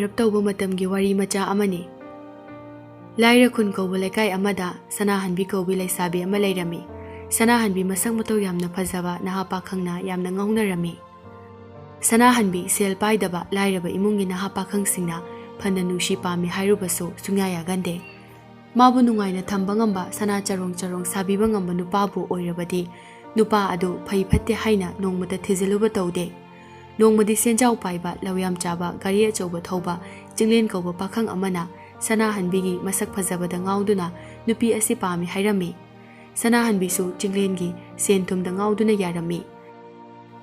ꯋꯥꯔꯞ ꯇꯧꯕ ꯃꯇꯝꯒꯤ ꯋꯥꯔꯤ ꯃꯆꯥ ꯑꯃꯅꯤ꯫ ꯂꯥꯏꯔ ꯈꯨꯟ ꯀꯧꯕ ꯂꯩꯀꯥꯏ ꯑꯃꯗ ꯁꯅꯥꯍꯟꯕꯤ ꯀꯧꯕꯤ ꯂꯩꯁꯥꯕꯤ ꯑꯃ ꯂꯩꯔꯝꯃꯤ꯫ ꯁꯅꯥꯍꯟꯕꯤ ꯃꯁꯛ ꯃꯇꯧ ꯌꯥꯝꯅ ꯐꯖꯕ ꯅꯍꯥ ꯄꯥꯈꯪꯅ ꯌꯥꯝꯅ ꯉꯥꯎꯅꯔꯝꯃꯤ꯫ ꯁꯅꯥꯍꯟꯕꯤ ꯁꯦꯜ ꯄꯥꯏꯗꯕ ꯂꯥꯏꯔꯕ ꯏꯃꯨꯡꯒꯤ ꯅꯍꯥ ꯄꯥꯈꯪꯁꯤꯡꯅ ꯐꯅ ꯅꯨꯡꯁꯤ ꯄꯥꯝꯃꯤ ꯍꯥꯏꯔꯨꯕꯁꯨ ꯁꯨꯡꯌꯥ ꯌꯥꯒꯟꯗꯦ꯫ ꯃꯥꯕꯨ ꯅꯨꯡꯉꯥꯏꯅ ꯊꯝꯕ ꯉꯝꯕ ꯁꯅꯥ ꯆꯔꯣꯡ ꯆꯔꯣꯡ ꯁꯥꯕꯤꯕ ꯉꯝꯕ ꯅꯨꯄꯥꯕꯨ ꯑꯣꯏꯔꯕꯗꯤ ꯅꯨꯄꯥ ꯑꯗꯨ ꯐꯩ ꯐꯠꯇꯦ ꯍꯥꯏꯅ ꯅꯣꯡꯃꯇ ꯊꯤꯖꯤꯜꯂꯨꯕ ꯇꯧꯗꯦ꯫ ꯅꯣꯡꯃꯗꯤ ꯁꯦꯟꯖꯥꯎ ꯄꯥꯏꯕ ꯂꯧꯌꯥꯝ ꯆꯥꯕ ꯒꯥꯔꯤ ꯑꯆꯧꯕ ꯊꯧꯕ ꯆꯤꯡꯂꯦꯟ ꯀꯧꯕ ꯄꯥꯈꯪ ꯑꯃꯅ ꯁꯅꯥꯍꯟꯕꯤꯒꯤ ꯃꯁꯛ ꯐꯖꯕꯗ ꯉꯥꯎꯗꯨꯅ ꯅꯨꯄꯤ ꯑꯁꯤ ꯄꯥꯝꯃꯤ ꯍꯥꯏꯔꯝꯃꯤ꯫ ꯁꯅꯥꯍꯟꯕꯤꯁꯨ ꯆꯤꯡꯂꯦꯟꯒꯤ ꯁꯦꯟ ꯊꯨꯝꯗ ꯉꯥꯎꯗꯨꯅ ꯌꯥꯔꯝꯃꯤ꯫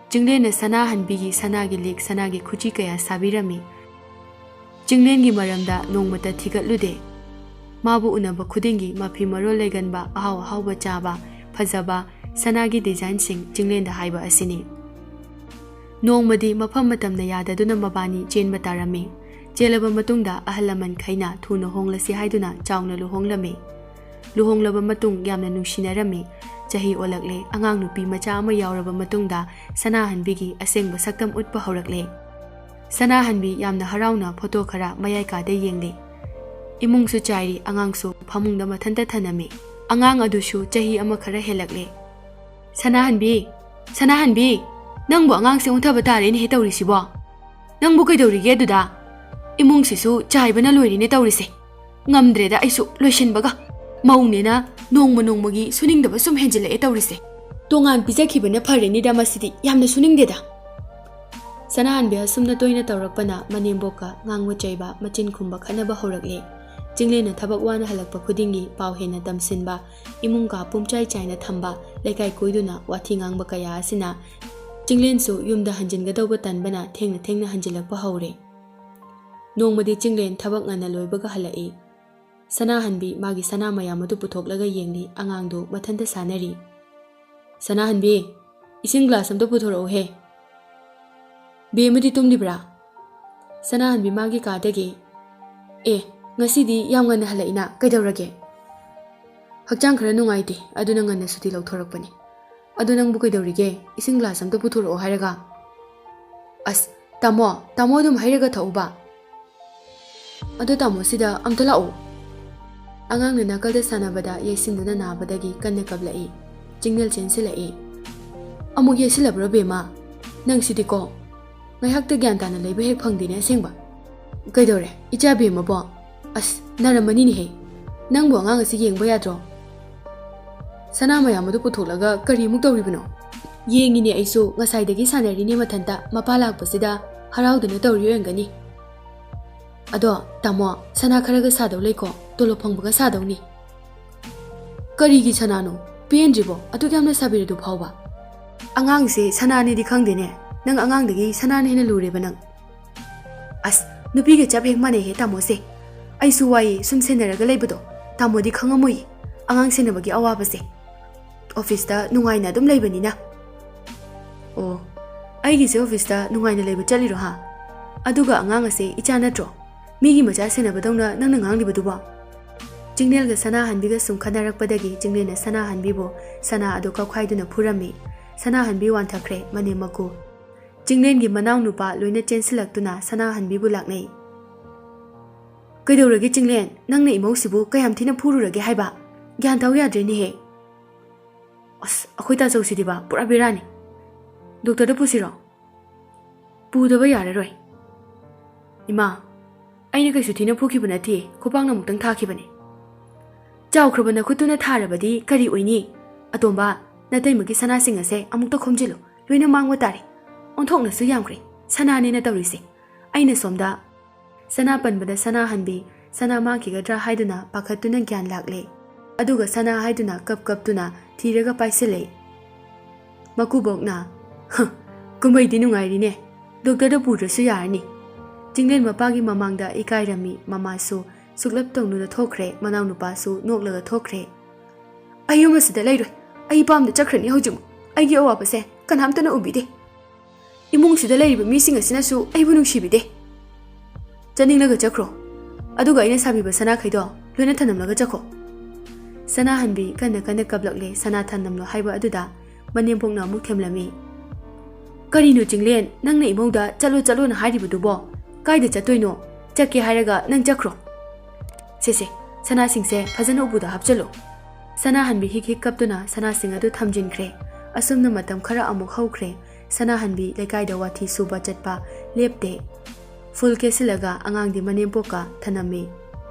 ꯆꯤꯡꯂꯦꯟꯅ ꯁꯅꯥꯍꯟꯕꯤꯒꯤ ꯁꯅꯥꯒꯤ ꯂꯤꯛ ꯁꯅꯥꯒꯤ ꯈꯨꯖꯤ ꯀꯌꯥ ꯁꯥꯕꯤꯔꯝꯃꯤ꯫ ꯆꯤꯡꯂꯦꯟꯒꯤ ꯃꯔꯝꯗ ꯅꯣꯡꯃꯇ ꯊꯤꯒꯠꯂꯨꯗꯦ꯫ ꯃꯥꯕꯨ ꯎꯅꯕ ꯈꯨꯗꯤꯡꯒꯤ ꯃꯐꯤ ꯃꯔꯣꯜ ꯂꯩꯒꯟꯕ ꯑꯍꯥꯎ ꯑꯍꯥꯎꯕ ꯆꯥꯕ ꯐꯖꯕ ꯁꯅꯥꯒꯤ ꯗꯤꯖꯥꯏꯟꯁꯤꯡ ꯆꯤꯡꯂꯦꯟꯗ ꯍꯥꯏꯕ ꯑꯁꯤꯅꯤ꯫ ꯅꯣꯡꯃꯗꯤ ꯃꯐꯝ ꯃꯇꯝꯅ ꯌꯥꯗꯗꯨꯅ ꯃꯕꯥꯅꯤ ꯆꯦꯟꯕ ꯇꯥꯔꯝꯃꯤ꯫ ꯆꯦꯜꯂꯕ ꯃꯇꯨꯡꯗ ꯑꯍꯜ ꯂꯃꯟꯈꯩꯅ ꯊꯨꯅ ꯍꯣꯡꯂꯁꯤ ꯍꯥꯏꯗꯨꯅ ꯆꯥꯎꯅ ꯂꯨꯍꯣꯡꯂꯝꯃꯤ꯫ ꯂꯨꯍꯣꯡꯂꯕ ꯃꯇꯨꯡ ꯌꯥꯝꯅ ꯅꯨꯡꯁꯤꯅꯔꯝꯃꯤ꯫ ꯆꯍꯤ ꯑꯣꯜꯂꯛꯂꯦ, ꯑꯉꯥꯡ ꯅꯨꯄꯤ ꯃꯆꯥ ꯑꯃ ꯌꯥꯎꯔꯕ ꯃꯇꯨꯡꯗ ꯁꯅꯥꯍꯟꯕꯤꯒꯤ ꯑꯁꯦꯡꯕ ꯁꯛꯇꯝ ꯎꯠꯄ ꯍꯧꯔꯛꯂꯦ꯫ ꯁꯅꯥꯍꯟꯕꯤ ꯌꯥꯝꯅ ꯍꯔꯥꯎꯅ ꯐꯣꯇꯣ ꯈꯔ ꯃꯌꯥꯏ ꯀꯥꯗ ꯌꯦꯡꯂꯤ꯫ ꯏꯃꯨꯡꯁꯨ ꯆꯥꯏꯔꯤ, ꯑꯉꯥꯡꯁꯨ ꯐꯃꯨꯡꯗ ꯃꯊꯟꯇ ꯊꯅꯝꯃꯤ꯫ ꯑꯉꯥꯡ ꯑꯗꯨꯁꯨ ꯆꯍꯤ ꯑꯃ ꯈꯔ ꯍꯦꯜꯂꯛꯂꯦ꯫ "ꯁꯅꯥꯍꯟꯕꯤ, ꯁꯅꯥꯍꯟꯕꯤ, ꯅꯪꯕꯨ ꯑꯉꯥꯡꯁꯦ ꯑꯣꯟꯊꯕ ꯇꯥꯔꯦꯅꯦꯍꯦ ꯇꯧꯔꯤꯁꯤꯕꯣ꯫ ꯅꯪꯕꯨ ꯀꯩꯗꯧꯔꯤꯒꯦ ꯑꯗꯨꯗ? ꯏꯃꯨꯡꯁꯤꯁꯨ ꯆꯥꯏꯕꯅ ꯂꯣꯏꯔꯤꯅꯦ ꯇꯧꯔꯤꯁꯦ꯫ ꯉꯝꯗ꯭ꯔꯦꯗ ꯑꯩꯁꯨ ꯂꯣꯏꯁꯤꯟꯕꯒ꯫ ꯃꯧꯅꯦꯅ ꯅꯣꯡꯃ ꯅꯣꯡꯃꯒꯤ ꯁꯨꯅꯤꯡꯗꯕ ꯁꯨꯝ ꯍꯦꯟꯖꯤꯜꯂꯛꯑꯦ ꯇꯧꯔꯤꯁꯦ꯫ ꯇꯣꯉꯥꯟ ꯄꯤꯖꯈꯤꯕꯅ ꯐꯔꯦꯅꯤꯗ ꯃꯁꯤꯗꯤ ꯌꯥꯝꯅ ꯁꯨꯅꯤꯡꯗꯦꯗ." ꯁꯅꯥꯍꯟꯕꯤ ꯑꯁꯨꯝꯅ ꯇꯣꯏꯅ ꯇꯧꯔꯛꯄꯅ ꯃꯅꯦꯝꯕꯣꯛꯀ ꯉꯥꯡꯕ ꯆꯩꯕ ꯃꯆꯤꯟ ꯈꯨꯝꯕ ꯈꯠꯅꯕ ꯍꯧꯔꯛꯂꯦ꯫ ꯆꯤꯡꯂꯦꯟꯅ ꯊꯕꯛ ꯋꯥꯅ ꯍꯜꯂꯛꯄ ꯈꯨꯗꯤꯡꯒꯤ ꯄꯥꯎ ꯍꯦꯟꯅ ꯇꯝꯁꯤꯟꯕ, ꯏꯃꯨꯡ ꯀꯥ ꯄꯨꯝꯆꯥꯏ ꯆꯥꯏꯅ ꯊꯝꯕ, ꯂꯩꯀꯥꯏ ꯀꯣꯏꯗꯨꯅ ꯋꯥꯊꯤ ꯉꯥꯡꯕ ꯀꯌꯥ ꯑꯁꯤꯅ ꯆꯤꯡꯂꯦꯟꯁꯨ ꯌꯨꯝꯗ ꯍꯟꯖꯤꯟꯒꯗꯧꯕ ꯇꯟꯕꯅ ꯊꯦꯡꯅ ꯊꯦꯡꯅ ꯍꯟꯖꯤꯜꯂꯛꯄ ꯍꯧꯔꯦ꯫ ꯅꯣꯡꯃꯗꯤ ꯆꯤꯡꯂꯦꯟ ꯊꯕꯛ ꯉꯟꯅ ꯂꯣꯏꯕꯒ ꯍꯜꯂꯛꯏ꯫ ꯁꯅꯥꯍꯟꯕꯤ ꯃꯥꯒꯤ ꯁꯅꯥ ꯃꯌꯥꯝ ꯑꯗꯨ ꯄꯨꯊꯣꯛꯂꯒ ꯌꯦꯡꯂꯤ꯫ ꯑꯉꯥꯡꯗꯨ ꯃꯊꯟꯇ ꯁꯥꯟꯅꯔꯤ꯫ "ꯁꯅꯥꯍꯟꯕꯤ, ꯏꯁꯤꯡ ꯒ꯭ꯂꯥꯁ ꯑꯝꯇ ꯄꯨꯊꯣꯔꯛꯎꯍꯦ꯫ ꯕꯦꯝꯃꯗꯤ ꯇꯨꯝꯂꯤꯕ꯭ꯔꯥ?" ꯁꯅꯥꯍꯟꯕꯤ ꯃꯥꯒꯤ ꯀꯥꯗꯒꯤ, ꯉꯁꯤꯗꯤ ꯌꯥꯝ ꯉꯟꯅ ꯍꯜꯂꯛꯏꯅ, ꯀꯩꯗꯧꯔꯒꯦ?" "ꯍꯛꯆꯥꯡ ꯈꯔ ꯅꯨꯡꯉꯥꯏꯇꯦ, ꯑꯗꯨꯅ ꯉꯟꯅ ꯁꯨꯇꯤ ꯂꯧꯊꯣꯔꯛꯄꯅꯤ꯫ ꯑꯗꯨ ꯅꯪꯕꯨ ꯀꯩꯗꯧꯔꯤꯒꯦ? ꯏꯁꯤꯡ ꯒ꯭ꯂꯥꯁ ꯑꯝꯇ ꯄꯨꯊꯣꯔꯛꯑꯣ ꯍꯥꯏꯔꯒ." "ꯑꯁ ꯇꯥꯃꯣ ꯑꯗꯨꯝ ꯍꯩꯔꯒ ꯊꯛꯎꯕ." "ꯑꯗꯣ ꯇꯥꯃꯣ ꯁꯤꯗ ꯑꯝꯇ ꯂꯥꯛꯎ." ꯑꯉꯥꯡꯅ ꯅꯥꯀꯜꯗ ꯁꯥꯟꯅꯕꯗ ꯌꯩꯁꯤꯟꯗꯨꯅ ꯅꯥꯕꯗꯒꯤ ꯀꯟꯅ ꯀꯞꯂꯛꯏ꯫ ꯆꯤꯡꯅꯦꯜ ꯆꯦꯟꯁꯤꯜꯂꯛꯏ꯫ "ꯑꯃꯨꯛ ꯌꯩꯁꯤꯜꯂꯕ꯭ꯔꯣ ꯕꯦꯝꯃ? ꯅꯪꯁꯤꯗꯤꯀꯣ ꯉꯥꯏꯍꯥꯛꯇ ꯒ꯭ꯌꯥꯟ ꯇꯥꯅ ꯂꯩꯕ ꯍꯦꯛ ꯐꯪꯗꯦꯅꯦ ꯑꯁꯦꯡꯕ꯫ ꯀꯩꯗꯧꯔꯦ ꯏꯆꯥ ꯕꯦꯝꯃꯕꯣ? ꯑꯁ ꯅꯥꯔꯝꯃꯅꯤꯅꯦꯍꯦ, ꯅꯪꯕꯨ ꯑꯉꯥꯡ ꯑꯁꯤ ꯌꯦꯡꯕ ꯌꯥꯗ꯭ꯔꯣ? ꯁꯅꯥ ꯃꯌꯥꯝ ꯑꯗꯨ ꯄꯨꯊꯣꯛꯂꯒ ꯀꯔꯤꯃꯨꯛ ꯇꯧꯔꯤꯕꯅꯣ?" "ꯌꯦꯡꯉꯤꯅꯦ ꯑꯩꯁꯨ, ꯉꯁꯥꯏꯗꯒꯤ ꯁꯥꯟꯅꯔꯤꯅꯦ ꯃꯊꯟꯇ, ꯃꯄꯥ ꯂꯥꯛꯄꯁꯤꯗ ꯍꯔꯥꯎꯗꯅ ꯇꯧꯔꯤ ꯑꯣꯏꯔꯝꯒꯅꯤ." "ꯑꯗꯣ ꯇꯥꯃꯣ, ꯁꯅꯥ ꯈꯔꯒ ꯁꯥꯗꯧ ꯂꯩꯀꯣ, ꯇꯣꯂꯣꯞ ꯐꯪꯕꯒ ꯁꯥꯗꯧꯅꯤ." "ꯀꯔꯤꯒꯤ ꯁꯅꯥꯅꯣ? ꯄꯦꯟꯗ꯭ꯔꯤꯕꯣ ꯑꯗꯨꯛ ꯌꯥꯝꯅ ꯁꯥꯕꯤꯔꯗꯨ ꯐꯥꯎꯕ? ꯑꯉꯥꯡꯁꯦ ꯁꯅꯥꯅꯦꯗꯤ ꯈꯪꯗꯦꯅꯦ, ꯅꯪ ꯑꯉꯥꯡꯗꯒꯤ ꯁꯅꯥꯅ ꯍꯦꯟꯅ ꯂꯨꯔꯦꯕ ꯅꯪ." "ꯑꯁ ꯅꯨꯄꯤꯒ ꯆꯞ ꯍꯦꯛ ꯃꯥꯟꯅꯩꯍꯦ ꯇꯥꯃꯣꯁꯦ꯫ ꯑꯩꯁꯨ ꯋꯥꯏꯌꯦ ꯁꯨꯝ ꯁꯦꯟꯅꯔꯒ ꯂꯩꯕꯗꯣ, ꯇꯥꯃꯣꯗꯤ ꯈꯪꯉꯝꯃꯣꯏ ꯑꯉꯥꯡ ꯁꯦꯟꯅꯕꯒꯤ ꯑꯋꯥꯕꯁꯦ꯫ ꯑꯣꯐꯤꯁꯇ ꯅꯨꯡꯉꯥꯏꯅ ꯑꯗꯨꯝ ꯂꯩꯕꯅꯤꯅ." "ꯑꯣ, ꯑꯩꯒꯤꯁꯦ ꯑꯣꯐꯤꯁꯇ ꯅꯨꯡꯉꯥꯏꯅ ꯂꯩꯕ ꯆꯠꯂꯤꯔꯣ ꯍꯥ? ꯑꯗꯨꯒ ꯑꯉꯥꯡ ꯑꯁꯦ ꯏꯆꯥ ꯅꯠꯇ꯭ꯔꯣ? ꯃꯤꯒꯤ ꯃꯆꯥ ꯁꯦꯟꯅꯕꯗꯧꯅ ꯅꯪꯅ ꯉꯥꯡꯂꯤꯕꯗꯨꯕꯣ?" ꯆꯤꯡꯂꯦꯟꯒ ꯁꯅꯥꯍꯟꯕꯤꯒ ꯁꯨꯝ ꯈꯟꯅꯔꯛꯄꯗꯒꯤ ꯆꯤꯡꯂꯦꯟꯅ ꯁꯅꯥꯍꯟꯕꯤꯕꯨ ꯁꯅꯥ ꯑꯗꯨ ꯀꯞꯈꯥꯏꯗꯨꯅ ꯐꯨꯔꯝꯃꯤ꯫ ꯁꯅꯥꯍꯟꯕꯤ ꯋꯥꯟꯊꯈ꯭ꯔꯦ ꯃꯅꯦꯝ ꯃꯀꯨ꯫ ꯆꯤꯡꯂꯦꯟꯒꯤ ꯃꯅꯥꯎ ꯅꯨꯄꯥ ꯂꯣꯏꯅ ꯆꯦꯟꯁꯤꯜꯂꯛꯇꯨꯅ ꯁꯅꯥꯍꯟꯕꯤꯕꯨ ꯂꯥꯛꯅꯩ꯫ "ꯀꯩꯗꯧꯔꯒꯦ ꯆꯤꯡꯂꯦꯟ? ꯅꯪꯅ ꯏꯃꯧꯁꯤꯕꯨ ꯀꯌꯥꯝ ꯊꯤꯅ ꯐꯨꯔꯨꯔꯒꯦ ꯍꯥꯏꯕ? ꯒ꯭ꯌꯥꯟ ꯇꯥꯎ ꯌꯥꯗ꯭ꯔꯦꯅꯦꯍꯦ." "ꯑꯁ ꯑꯩꯈꯣꯏ ꯇꯥꯆꯧꯁꯤꯗꯤꯕ ꯄꯨꯔꯥ ꯕꯦꯔꯥꯅꯤ. ꯗꯣꯛꯇꯔꯗ ꯄꯨꯁꯤꯔꯣ?" "ꯄꯨꯗꯕ ꯌꯥꯔꯔꯣꯏ." "ꯏꯃꯥ, ꯑꯩꯅ ꯀꯩꯁꯨ ꯊꯤꯅ ꯐꯨꯈꯤꯕ ꯅꯠꯇꯦ, ꯈꯨꯄꯥꯛꯅ ꯑꯃꯨꯛꯇꯪ ꯊꯥꯈꯤꯕꯅꯤ." "ꯆꯥꯎꯈ꯭ꯔꯕ ꯅꯈꯨꯠꯇꯨꯅ ꯊꯥꯔꯕꯗꯤ ꯀꯔꯤ ꯑꯣꯏꯅꯤ? ꯑꯇꯣꯝꯕ, ꯅꯇꯩꯃꯒꯤ ꯁꯅꯥꯁꯤꯡ ꯑꯁꯦ ꯑꯃꯨꯛꯇ ꯈꯣꯝꯖꯤꯜꯂꯨ, ꯂꯣꯏꯅ ꯃꯥꯡꯕ ꯇꯥꯔꯦ. ꯑꯣꯟꯊꯣꯛꯅꯁꯨ ꯌꯥꯝꯈ꯭ꯔꯦ, ꯁꯅꯥꯅꯦꯅ ꯇꯧꯔꯤꯁꯦ. ꯑꯩꯅ ꯁꯣꯝꯗ..." ꯁꯅꯥ ꯄꯟꯕꯗ ꯁꯅꯥꯍꯟꯕꯤ ꯁꯅꯥ ꯃꯥꯡꯈꯤꯒꯗ꯭ꯔꯥ ꯍꯥꯏꯗꯨꯅ ꯄꯥꯈꯠꯇꯨꯅ ꯒ꯭ꯌꯥꯟ ꯂꯥꯛꯂꯦ꯫ ꯑꯗꯨꯒ ꯁꯅꯥ ꯍꯥꯏꯗꯨꯅ ꯀꯞꯇꯨꯅ ꯊꯤꯔꯒ ꯄꯥꯏꯁꯤꯜꯂꯦ꯫ ꯃꯀꯨꯕꯣꯛꯅ, "ꯀꯨꯝꯍꯩꯗꯤ ꯅꯨꯡꯉꯥꯏꯔꯤꯅꯦ, ꯗꯣꯛꯇꯔꯗ ꯄꯨꯗ꯭ꯔꯁꯨ ꯌꯥꯔꯅꯤ." ꯆꯤꯡꯂꯦꯟ ꯃꯄꯥꯒꯤ ꯃꯃꯥꯡꯗ ꯏꯀꯥꯏꯔꯝꯃꯤ꯫ ꯃꯃꯥꯁꯨ ꯁꯨꯛꯂꯞ ꯇꯧꯅꯨꯅ ꯊꯣꯛꯈ꯭ꯔꯦ, ꯃꯅꯥꯎꯅꯨꯄꯥꯁꯨ ꯅꯣꯛꯂꯒ ꯊꯣꯛꯈ꯭ꯔꯦ꯫ "ꯑꯩ ꯌꯨꯝ ꯑꯁꯤꯗ ꯂꯩꯔꯣꯏ, ꯑꯩ ꯏꯄꯥꯝꯗ ꯆꯠꯈ꯭ꯔꯅꯤ ꯍꯧꯖꯤꯛꯃꯛ. ꯑꯩꯒꯤ ꯑꯋꯥꯕꯁꯦ ꯀꯅꯥꯝꯇꯅ ꯎꯕꯤꯗꯦ. ꯏꯃꯨꯡꯁꯤꯗ ꯂꯩꯔꯤꯕ ꯃꯤꯁꯤꯡ ꯑꯁꯤꯅꯁꯨ ꯑꯩꯕꯨ ꯅꯨꯡꯁꯤꯕꯤꯗꯦ." "ꯆꯠꯅꯤꯡꯂꯒ ꯆꯠꯈ꯭ꯔꯣ, ꯑꯗꯨꯒ ꯑꯩꯅ ꯁꯥꯕꯤꯕ ꯁꯅꯥꯈꯩꯗꯣ ꯂꯣꯏꯅ ꯊꯅꯝꯂꯒ ꯆꯠꯈꯣ." ꯁꯅꯥꯍꯟꯕꯤ ꯀꯟꯅ ꯀꯞꯂꯛꯂꯦ꯫ ꯁꯅꯥ ꯊꯅꯝꯂꯣ ꯍꯥꯏꯕ ꯑꯗꯨꯗ ꯃꯅꯦꯝꯕꯣꯛꯅ ꯑꯃꯨꯛ ꯊꯦꯝꯂꯝꯃꯤ꯫ "ꯀꯔꯤꯅꯣ ꯆꯤꯡꯂꯦꯟ, ꯅꯪꯅ ꯏꯃꯧꯗ ꯆꯠꯂꯣꯅ ꯍꯥꯏꯔꯤꯕꯗꯨꯕꯣ? ꯀꯥꯏꯗ ꯆꯠꯇꯣꯏꯅꯣ? ꯆꯠꯀꯦ ꯍꯥꯏꯔꯒ ꯅꯪ ꯆꯠꯈ꯭ꯔꯣ ꯁꯦ ꯁꯅꯥꯁꯤꯡꯁꯦ ꯐꯖꯅ ꯎꯄꯨꯗ ꯍꯥꯞꯆꯜꯂꯨ ꯁꯅꯥꯍꯟꯕꯤ ꯍꯤꯛ ꯀꯞꯇꯨꯅ ꯁꯅꯥꯁꯤꯡ ꯑꯗꯨ ꯊꯝꯖꯤꯟꯈ꯭ꯔꯦ ꯑꯁꯨꯝꯅ ꯃꯇꯝ ꯈꯔ ꯑꯃꯨꯛ ꯍꯧꯈ꯭ꯔꯦ ꯁꯅꯥꯍꯟꯕꯤ ꯂꯩꯀꯥꯏꯗ ꯋꯥꯊꯤ ꯁꯨꯕ ꯆꯠꯄ ꯂꯦꯞꯇꯦ ꯐꯨꯜ ꯀꯦꯁꯤꯜꯂꯒ ꯑꯉꯥꯡꯗꯤ ꯃꯅꯦꯝꯄꯣꯛꯀ ꯊꯅꯝꯃꯤ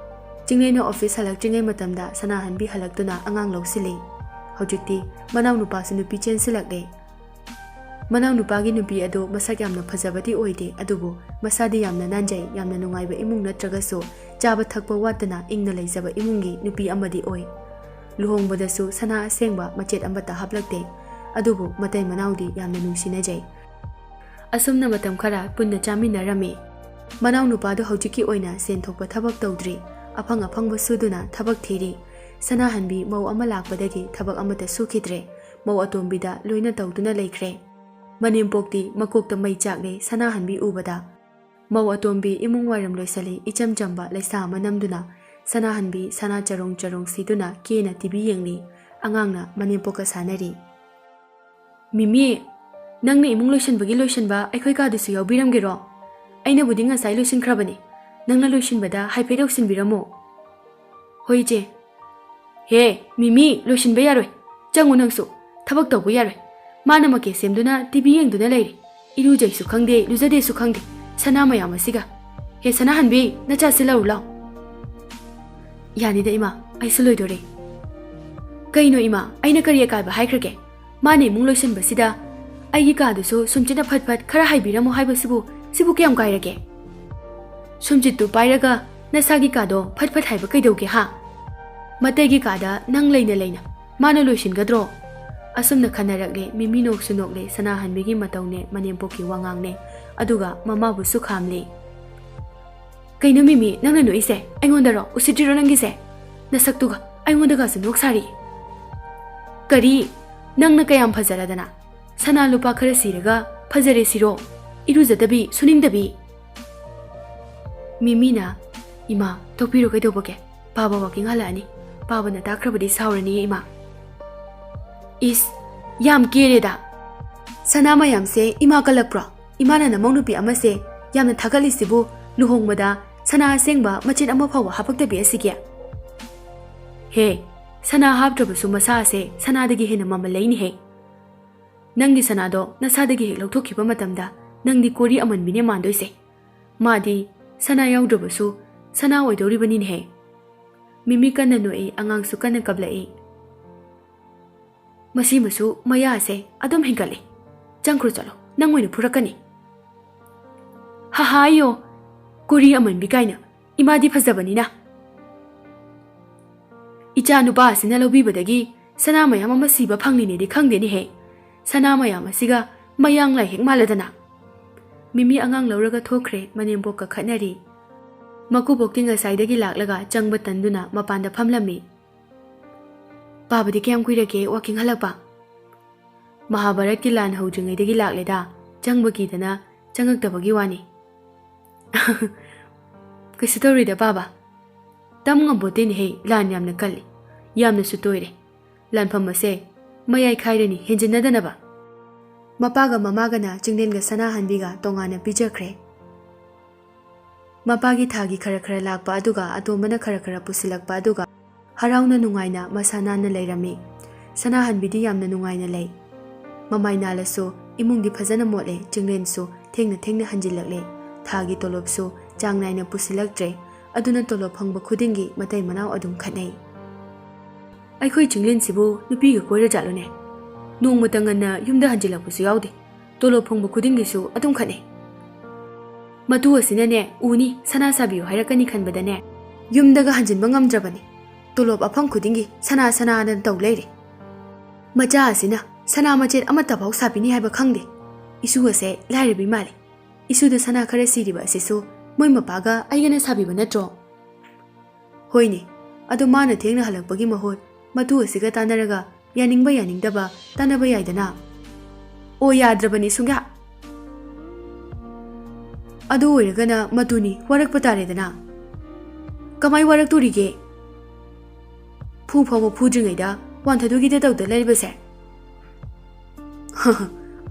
ꯆꯤꯡꯂꯦꯟꯅ ꯑꯣꯐꯤꯁ ꯍꯜꯂꯛꯇ꯭ꯔꯤꯉꯩ ꯃꯇꯝꯗ ꯁꯅꯥꯍꯟꯕꯤ ꯍꯜꯂꯛꯇꯨꯅ ꯑꯉꯥꯡ ꯂꯧꯁꯤꯜꯂꯤ ꯍꯧꯖꯤꯛꯇꯤ ꯃꯅꯥꯎ ꯅꯨꯄꯥꯁꯨ ꯅꯨꯄꯤ ꯆꯦꯟꯁꯤꯜꯂꯛꯂꯦ ꯃꯅꯥꯎ ꯅꯨꯄꯥꯒꯤ ꯅꯨꯄꯤ ꯑꯗꯨ ꯃꯁꯛ ꯌꯥꯝꯅ ꯐꯖꯕꯗꯤ ꯑꯣꯏꯗꯦ ꯑꯗꯨꯕꯨ ꯃꯁꯥꯗꯤ ꯌꯥꯝꯅ ꯅꯥꯟꯖꯩ ꯌꯥꯝꯅ ꯅꯨꯡꯉꯥꯏꯕ ꯏꯃꯨꯡ ꯅꯠꯇ꯭ꯔꯒꯁꯨ ꯆꯥꯕ ꯊꯛꯄ ꯋꯥꯠꯇꯅ ꯏꯪꯅ ꯂꯩꯖꯕ ꯏꯃꯨꯡꯒꯤ ꯅꯨꯄꯤ ꯑꯃꯗꯤ ꯑꯣꯏ ꯂꯨꯍꯣꯡꯕꯗꯁꯨ ꯁꯅꯥ ꯑꯁꯦꯡꯕ ꯃꯆꯦꯠ ꯑꯃꯠꯇ ꯍꯥꯞꯂꯛꯇꯦ ꯑꯗꯨꯕꯨ ꯃꯇꯩ ꯃꯅꯥꯎꯗꯤ ꯌꯥꯝꯅ ꯅꯨꯡꯁꯤꯅꯖꯩ ꯑꯁꯨꯝꯅ ꯃꯇꯝ ꯈꯔ ꯄꯨꯟꯅ ꯆꯥꯃꯤꯟꯅꯔꯝꯃꯤ ꯃꯅꯥꯎ ꯅꯨꯄꯥꯗꯨ ꯍꯧꯖꯤꯛꯀꯤ ꯑꯣꯏꯅ ꯁꯦꯟ ꯊꯣꯛꯄ ꯊꯕꯛ ꯇꯧꯗ꯭ꯔꯤ ꯑꯐꯪ ꯑꯐꯪꯕ ꯁꯨꯗꯨꯅ ꯊꯕꯛ ꯊꯤꯔꯤ ꯁꯅꯥꯍꯟꯕꯤ ꯃꯧ ꯑꯃ ꯂꯥꯛꯄꯗꯒꯤ ꯊꯕꯛ ꯑꯃꯠꯇ ꯁꯨꯈꯤꯗ꯭ꯔꯦ ꯃꯧ ꯑꯇꯣꯝꯕꯤꯗ ꯂꯣꯏꯅ ꯇꯧꯗꯨꯅ ꯂꯩꯈ꯭ꯔꯦ ꯃꯅꯦꯝꯄꯣꯛꯇꯤ ꯃꯀꯣꯛꯇ ꯃꯩ ꯆꯥꯛꯂꯦ ꯁꯅꯥꯍꯟꯕꯤ ꯎꯕꯗ ꯃꯧ ꯑꯇꯣꯝꯕꯤ ꯏꯃꯨꯡ ꯋꯥꯏꯔꯝ ꯂꯣꯏꯁꯤꯜꯂꯤ ꯏꯆꯝ ꯆꯝꯕ ꯂꯩꯁꯥ ꯑꯃ ꯅꯝꯗꯨꯅ ꯁꯅꯥꯍꯟꯕꯤ ꯁꯅꯥ ꯆꯔꯣꯡ ꯁꯤꯗꯨꯅ ꯀꯦꯅ ꯇꯤꯚꯤ ꯌꯦꯡꯂꯤ ꯑꯉꯥꯡꯅ ꯃꯅꯦꯝꯄꯣꯛꯀ ꯁꯥꯟꯅꯔꯤ ꯃꯤꯃꯤ ꯅꯪꯅ ꯏꯃꯨꯡ ꯂꯣꯏꯁꯟꯕ ꯑꯩꯈꯣꯏ ꯀꯥꯗꯨꯁꯨ ꯌꯥꯎꯕꯤꯔꯝꯒꯦꯔꯣ ꯑꯩꯅꯕꯨꯗꯤ ꯉꯁꯥꯏ ꯂꯣꯏꯁꯤꯟꯈ꯭ꯔꯕꯅꯤ ꯅꯪꯅ ꯂꯣꯏꯁꯤꯟꯕꯗ ꯍꯥꯏꯐꯦꯠ ꯌꯧꯁꯤꯟꯕꯤꯔꯝꯃꯣ ꯍꯣꯏ ꯏꯆꯦ ꯍꯦ ꯃꯤꯃꯤ ꯂꯣꯏꯁꯤꯟꯕ ꯌꯥꯔꯣꯏ ꯆꯪꯉꯨ ꯅꯪꯁꯨ ꯊꯕꯛ ꯇꯧꯕ ꯌꯥꯔꯣꯏ ꯃꯥꯅ ꯃꯀꯦ ꯁꯦꯝꯗꯨꯅ ꯇꯤꯚꯤ ꯌꯦꯡꯗꯨꯅ ꯂꯩꯔꯤ ꯏꯔꯨꯖꯩꯁꯨ ꯈꯪꯗꯦ ꯂꯨꯖꯗꯦꯁꯨ ꯈꯪꯗꯦ ꯁꯅꯥ ꯃꯌꯥꯝ ꯑꯁꯤꯒ ꯍꯦ ꯁꯅꯥꯍꯟꯕꯤ ꯅꯆꯥꯁꯤ ꯂꯧꯔꯨ ꯂꯥꯎ ꯌꯥꯅꯤꯗ ꯏꯃꯥ ꯑꯩꯁꯨ ꯂꯣꯏꯗꯣꯔꯦ ꯀꯩꯅꯣ ꯏꯃꯥ ꯑꯩꯅ ꯀꯔꯤ ꯑꯀꯥꯏꯕ ꯍꯥꯏꯈ꯭ꯔꯒꯦ ꯃꯥꯅ ꯏꯃꯨꯡ ꯂꯣꯏꯁꯤꯟꯕꯁꯤꯗ ꯑꯩꯒꯤ ꯀꯥꯗꯨꯁꯨ ꯁꯨꯝꯆꯤꯠꯅ ꯐꯠ ꯈꯔ ꯍꯥꯏꯕꯤꯔꯝꯃꯣ ꯍꯥꯏꯕꯁꯤꯕꯨ ꯀꯌꯥꯝ ꯀꯥꯏꯔꯒꯦ ꯁꯨꯝꯆꯤꯠꯇꯨ ꯄꯥꯏꯔꯒ ꯅꯁꯥꯒꯤ ꯀꯥꯗꯣ ꯐꯠ ꯍꯥꯏꯕ ꯀꯩꯗꯧꯒꯦ ꯍꯥ ꯃꯇꯩꯒꯤ ꯀꯥꯗ ꯅꯪ ꯂꯩꯅ ꯃꯥꯅ ꯂꯣꯏꯁꯤꯟꯒꯗ꯭ꯔꯣ ꯑꯁꯨꯝꯅ ꯈꯟꯅꯔꯛꯂꯦ ꯃꯤꯃꯤ ꯅꯣꯛꯁꯨ ꯅꯣꯛꯂꯦ ꯁꯅꯥꯍꯟꯕꯤꯒꯤ ꯃꯇꯧꯅꯦ ꯃꯅꯦꯝꯄꯣꯛꯀꯤ ꯋꯥꯉꯥꯡꯅꯦ ꯑꯗꯨꯒ ꯃꯃꯥꯕꯨꯁꯨ ꯈꯥꯝꯂꯤ ꯀꯩꯅꯣ ꯃꯤꯃꯤ ꯅꯪꯅ ꯅꯣꯛꯏꯁꯦ ꯑꯩꯉꯣꯟꯗꯔꯣ ꯎꯁꯤꯠꯇ꯭ꯔꯤꯔꯣ ꯅꯪꯒꯤꯁꯦ ꯅꯁꯛꯇꯨꯒ ꯑꯩꯉꯣꯟꯗꯒꯁꯨ ꯅꯣꯛ ꯁꯥꯔꯤ ꯀꯔꯤ ꯅꯪꯅ ꯀꯌꯥꯝ ꯐꯖꯔꯗꯅ ꯁꯅꯥ ꯂꯨꯄꯥ ꯈꯔ ꯁꯤꯔꯒ ꯐꯖꯔꯦ सिरो इरुजदबी सुनिंगदबी मिमीना इमा तोपीरो कैदोबगे पाबा वाकिंग हलानी पाबना ताख्रबदी सावरनी इमा इस याम केरेदा सना मयामसे इमा कलप्रो इमाना नमौ नुपी अमसे यामना थागलिसिबु लुहोंगमदा सना असेंगबा मचिन अमा फाव हापक्तबी असिगे हे सना हापद्रबसु मसासे सनादगी हेना ममल लैनी हे नंगी सनादो नसादगी हेक लौथोखिबा मतमदा नंदी कोरी अमनबिने मांदोइसे मादी सना याउद्रबसु सना ओइदोरिबनिने हे मिमी कन्ना नोई अंगांगसु कन्ना कबलाई मसीमसु मयासे अदम हिंगले चंख्रु चलो नंगोइनो फुरकनी हाहायो कोरी अमनबि काइना इमादी फजबनिना इचा नुपा असिना लौबिबदगी सना मयाम अमा सिबा फंगनिनेदि खंगदेनि हे सना मयाम असिगा मयांग लाई हेक मालदना मिमी अंगांग लौरगा थोखरे मनेमबोक का खनरी मकुबोक्ति ngसाइदगी लाक्लगा चंगब तंदुना मपानदा फमलमी पाबदी क्याम कुइरगे वाकिंग हलपा महाभारत की लान हौद्रिङैदगी लाक्लेदा चंगबकीदना चंगक्तबगी वानी कैसु तौरिदा पाबा तम ngambोतेनि हे लान यामना कल्ली यामना सुतोइरे लानफम असे मयाई खाइरनी हेंजिनदनबा मपागा ममागना चिंगदेनगा सनाहनबिगा तोंगाना पिजख्रे मपागी थागी खरा खरा लाकपा अदुगा अतोमना खरा खरा पुसिलकपा अदुगा हराउना नुंगाइना मसानाना लैरमी सनाहनबिदी यामना नुंगाइना लै ममाई नालसु इमुंगदी फजना मोले चिंगदेनसु थेंगना थेंगना हंजिलकले थागी तोलोबसु चांगनाइना पुसिलक्त्रे अदुना तोलोब फंगबा खुदिंगी मतै मनाव अदुम खनै अखोई चिंगलेनसिबु नुपीगा कोइरा जालोने नोंगमता ngana yumda hanjilakpusu yaude tolo phongba khudingisu adum khane matu asinane uni sana sabiyo hairakani khanbadane yumdaga hanjinba ngamdrabani tolop aphang khudingi sana sana nan taw leire macha asina sana machet amata bau sabini haiba khangde isu ase lairabi male isu da sana khare siriba asisu moi mapaga aigana sabiba natro hoine adu mana thengna halakpagi mahot matu asiga tanaraga यानिंगबा यानिंगदबा तानबा याइदना ओ याद्रबनी सुंगा अदु ओइरगना मतुनी वरकपा तारेदना कमाई वरक तुरिगे फु फावो फुद्रिङैदा वानथदुगिदा तौदा लैबसे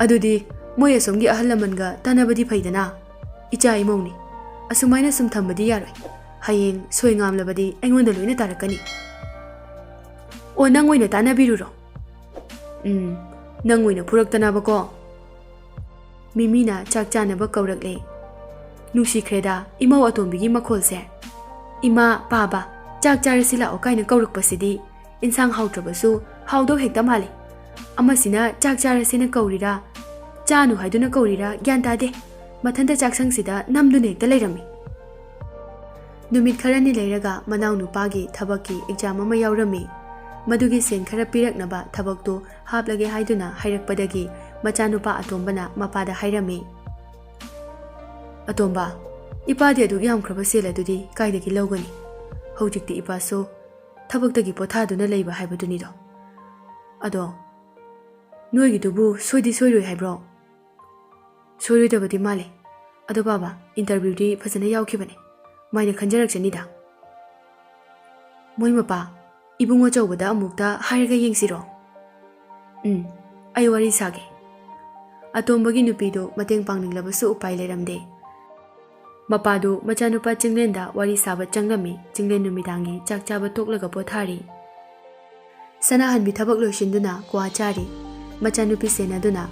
अदुदी मोय असोमगी अहल लमनगा तानबदी फैदना इचा इमौनी ꯑꯁꯨꯃꯥꯏꯅ ꯁꯨꯝ ꯊꯝꯕꯗꯤ ꯌꯥꯔꯣꯏ ꯍꯌꯦꯡ ꯁꯣꯏ ꯉꯥꯝꯂꯕꯗꯤ ꯑꯩꯉꯣꯟꯗ ꯂꯣꯏꯅ ꯇꯥꯔꯛꯀꯅꯤ ꯑꯣ ꯅꯪ ꯑꯣꯏꯅ ꯇꯥꯟꯅꯕꯤꯔꯨꯔꯣ ꯅꯪ ꯑꯣꯏꯅ ꯐꯨꯔꯛꯇꯅꯕꯀꯣ ꯃꯤꯃꯤꯅ ꯆꯥꯛ ꯆꯥꯅꯕ ꯀꯧꯔꯛꯂꯦ ꯅꯨꯡꯁꯤꯈ꯭ꯔꯦꯗ ꯏꯃꯧ ꯑꯇꯣꯝꯕꯤꯒꯤ ꯃꯈꯣꯜꯁꯦ ꯏꯃꯥ ꯄꯥꯕ ꯆꯥꯛ ꯆꯥꯔꯁꯤ ꯂꯥꯛꯑꯣ ꯀꯥꯏꯅ ꯀꯧꯔꯛꯄꯁꯤꯗꯤ ꯏꯟꯁꯥꯡ ꯍꯥꯎꯇ꯭ꯔꯕꯁꯨ ꯍꯥꯎꯗꯧ ꯍꯦꯛꯇ ꯃꯥꯜꯂꯤ ꯑꯃꯁꯤꯅ ꯆꯥꯛ ꯆꯥꯔꯁꯤꯅ ꯀꯧꯔꯤꯔꯥ ꯆꯥꯅꯨ ꯍꯥꯏꯗꯨꯅ ꯀꯧꯔꯤꯔꯥ ꯒ꯭ꯌꯥꯟ ꯇꯥꯗꯦ ꯃꯊꯟꯇ ꯆꯥꯛꯁꯪꯁꯤꯗ ꯅꯝꯗꯨꯅ ꯍꯦꯛꯇ ꯂꯩꯔꯝꯃꯤ ꯅꯨꯃꯤꯠ ꯈꯔꯅꯤ ꯂꯩꯔꯒ ꯃꯅꯥꯎ ꯅꯨꯄꯥꯒꯤ ꯊꯕꯛꯀꯤ ꯑꯦꯛꯖꯥꯝ ꯑꯃ ꯌꯥꯎꯔꯝꯃꯤ ꯃꯗꯨꯒꯤ ꯁꯦꯟ ꯈꯔ ꯄꯤꯔꯛꯅꯕ ꯊꯕꯛꯇꯨ ꯍꯥꯞꯂꯒꯦ ꯍꯥꯏꯗꯨꯅ ꯍꯥꯏꯔꯛꯄꯗꯒꯤ ꯃꯆꯥꯅꯨꯄꯥ ꯑꯇꯣꯝꯕꯅ ꯃꯄꯥꯗ ꯍꯥꯏꯔꯝꯃꯤ ꯑꯇꯣꯝꯕ ꯏꯄꯥꯗꯤ ꯑꯗꯨꯛ ꯌꯥꯝꯈ꯭ꯔꯕ ꯁꯦꯜ ꯑꯗꯨꯗꯤ ꯀꯥꯏꯗꯒꯤ ꯂꯧꯒꯅꯤ ꯍꯧꯖꯤꯛꯇꯤ ꯏꯄꯥꯁꯨ ꯊꯕꯛꯇꯒꯤ ꯄꯣꯊꯥꯗꯨꯅ ꯂꯩꯕ ꯍꯥꯏꯕꯗꯨꯅꯤꯗꯣ ꯑꯗꯣ ꯅꯣꯏꯒꯤꯗꯨꯕꯨ ꯁꯣꯏꯗꯤ ꯁꯣꯏꯔꯣꯏ ꯍꯥꯏꯕ꯭ꯔꯣ ꯁꯣꯏꯔꯣꯏꯗꯕꯗꯤ ꯃꯥꯜꯂꯦ ꯑꯗꯣ ꯕꯥꯕꯥ ꯏꯟꯇꯔꯚ꯭ꯌꯨꯗꯤ ꯐꯖꯅ ꯌꯥꯎꯈꯤꯕꯅꯦ ꯃꯥꯏꯅ ꯈꯟꯖꯔꯛꯆꯅꯤꯗ ꯃꯣꯏ ꯃꯄꯥ ꯏꯕꯨꯡ ꯑꯆꯧꯕꯗ ꯑꯃꯨꯛꯇ ꯍꯥꯏꯔꯒ ꯌꯦꯡꯁꯤꯔꯣ ꯑꯩ ꯋꯥꯔꯤ ꯁꯥꯒꯦ ꯑꯇꯣꯝꯕꯒꯤ ꯅꯨꯄꯤꯗꯨ ꯃꯇꯦꯡ ꯄꯥꯡꯅꯤꯡꯂꯕꯁꯨ ꯎꯄꯥꯏ ꯂꯩꯔꯝꯗꯦ ꯃꯄꯥꯗꯨ ꯃꯆꯥꯅꯨꯄꯥ ꯆꯤꯡꯂꯦꯟꯗ ꯋꯥꯔꯤ ꯁꯥꯕ ꯆꯪꯂꯝꯃꯤ ꯆꯤꯡꯂꯦꯟ ꯅꯨꯃꯤꯗꯥꯡꯒꯤ ꯆꯥꯛ ꯆꯥꯕ ꯇꯣꯛꯂꯒ ꯄꯣꯊꯥꯔꯤ ꯁꯅꯥꯍꯟꯕꯤ ꯊꯕꯛ ꯂꯣꯏꯁꯤꯟꯗꯨꯅ ꯀ꯭ꯋꯥ ꯆꯥꯔꯤ ꯃꯆꯥꯅꯨꯄꯤ ꯁꯦꯟꯅꯗꯨꯅ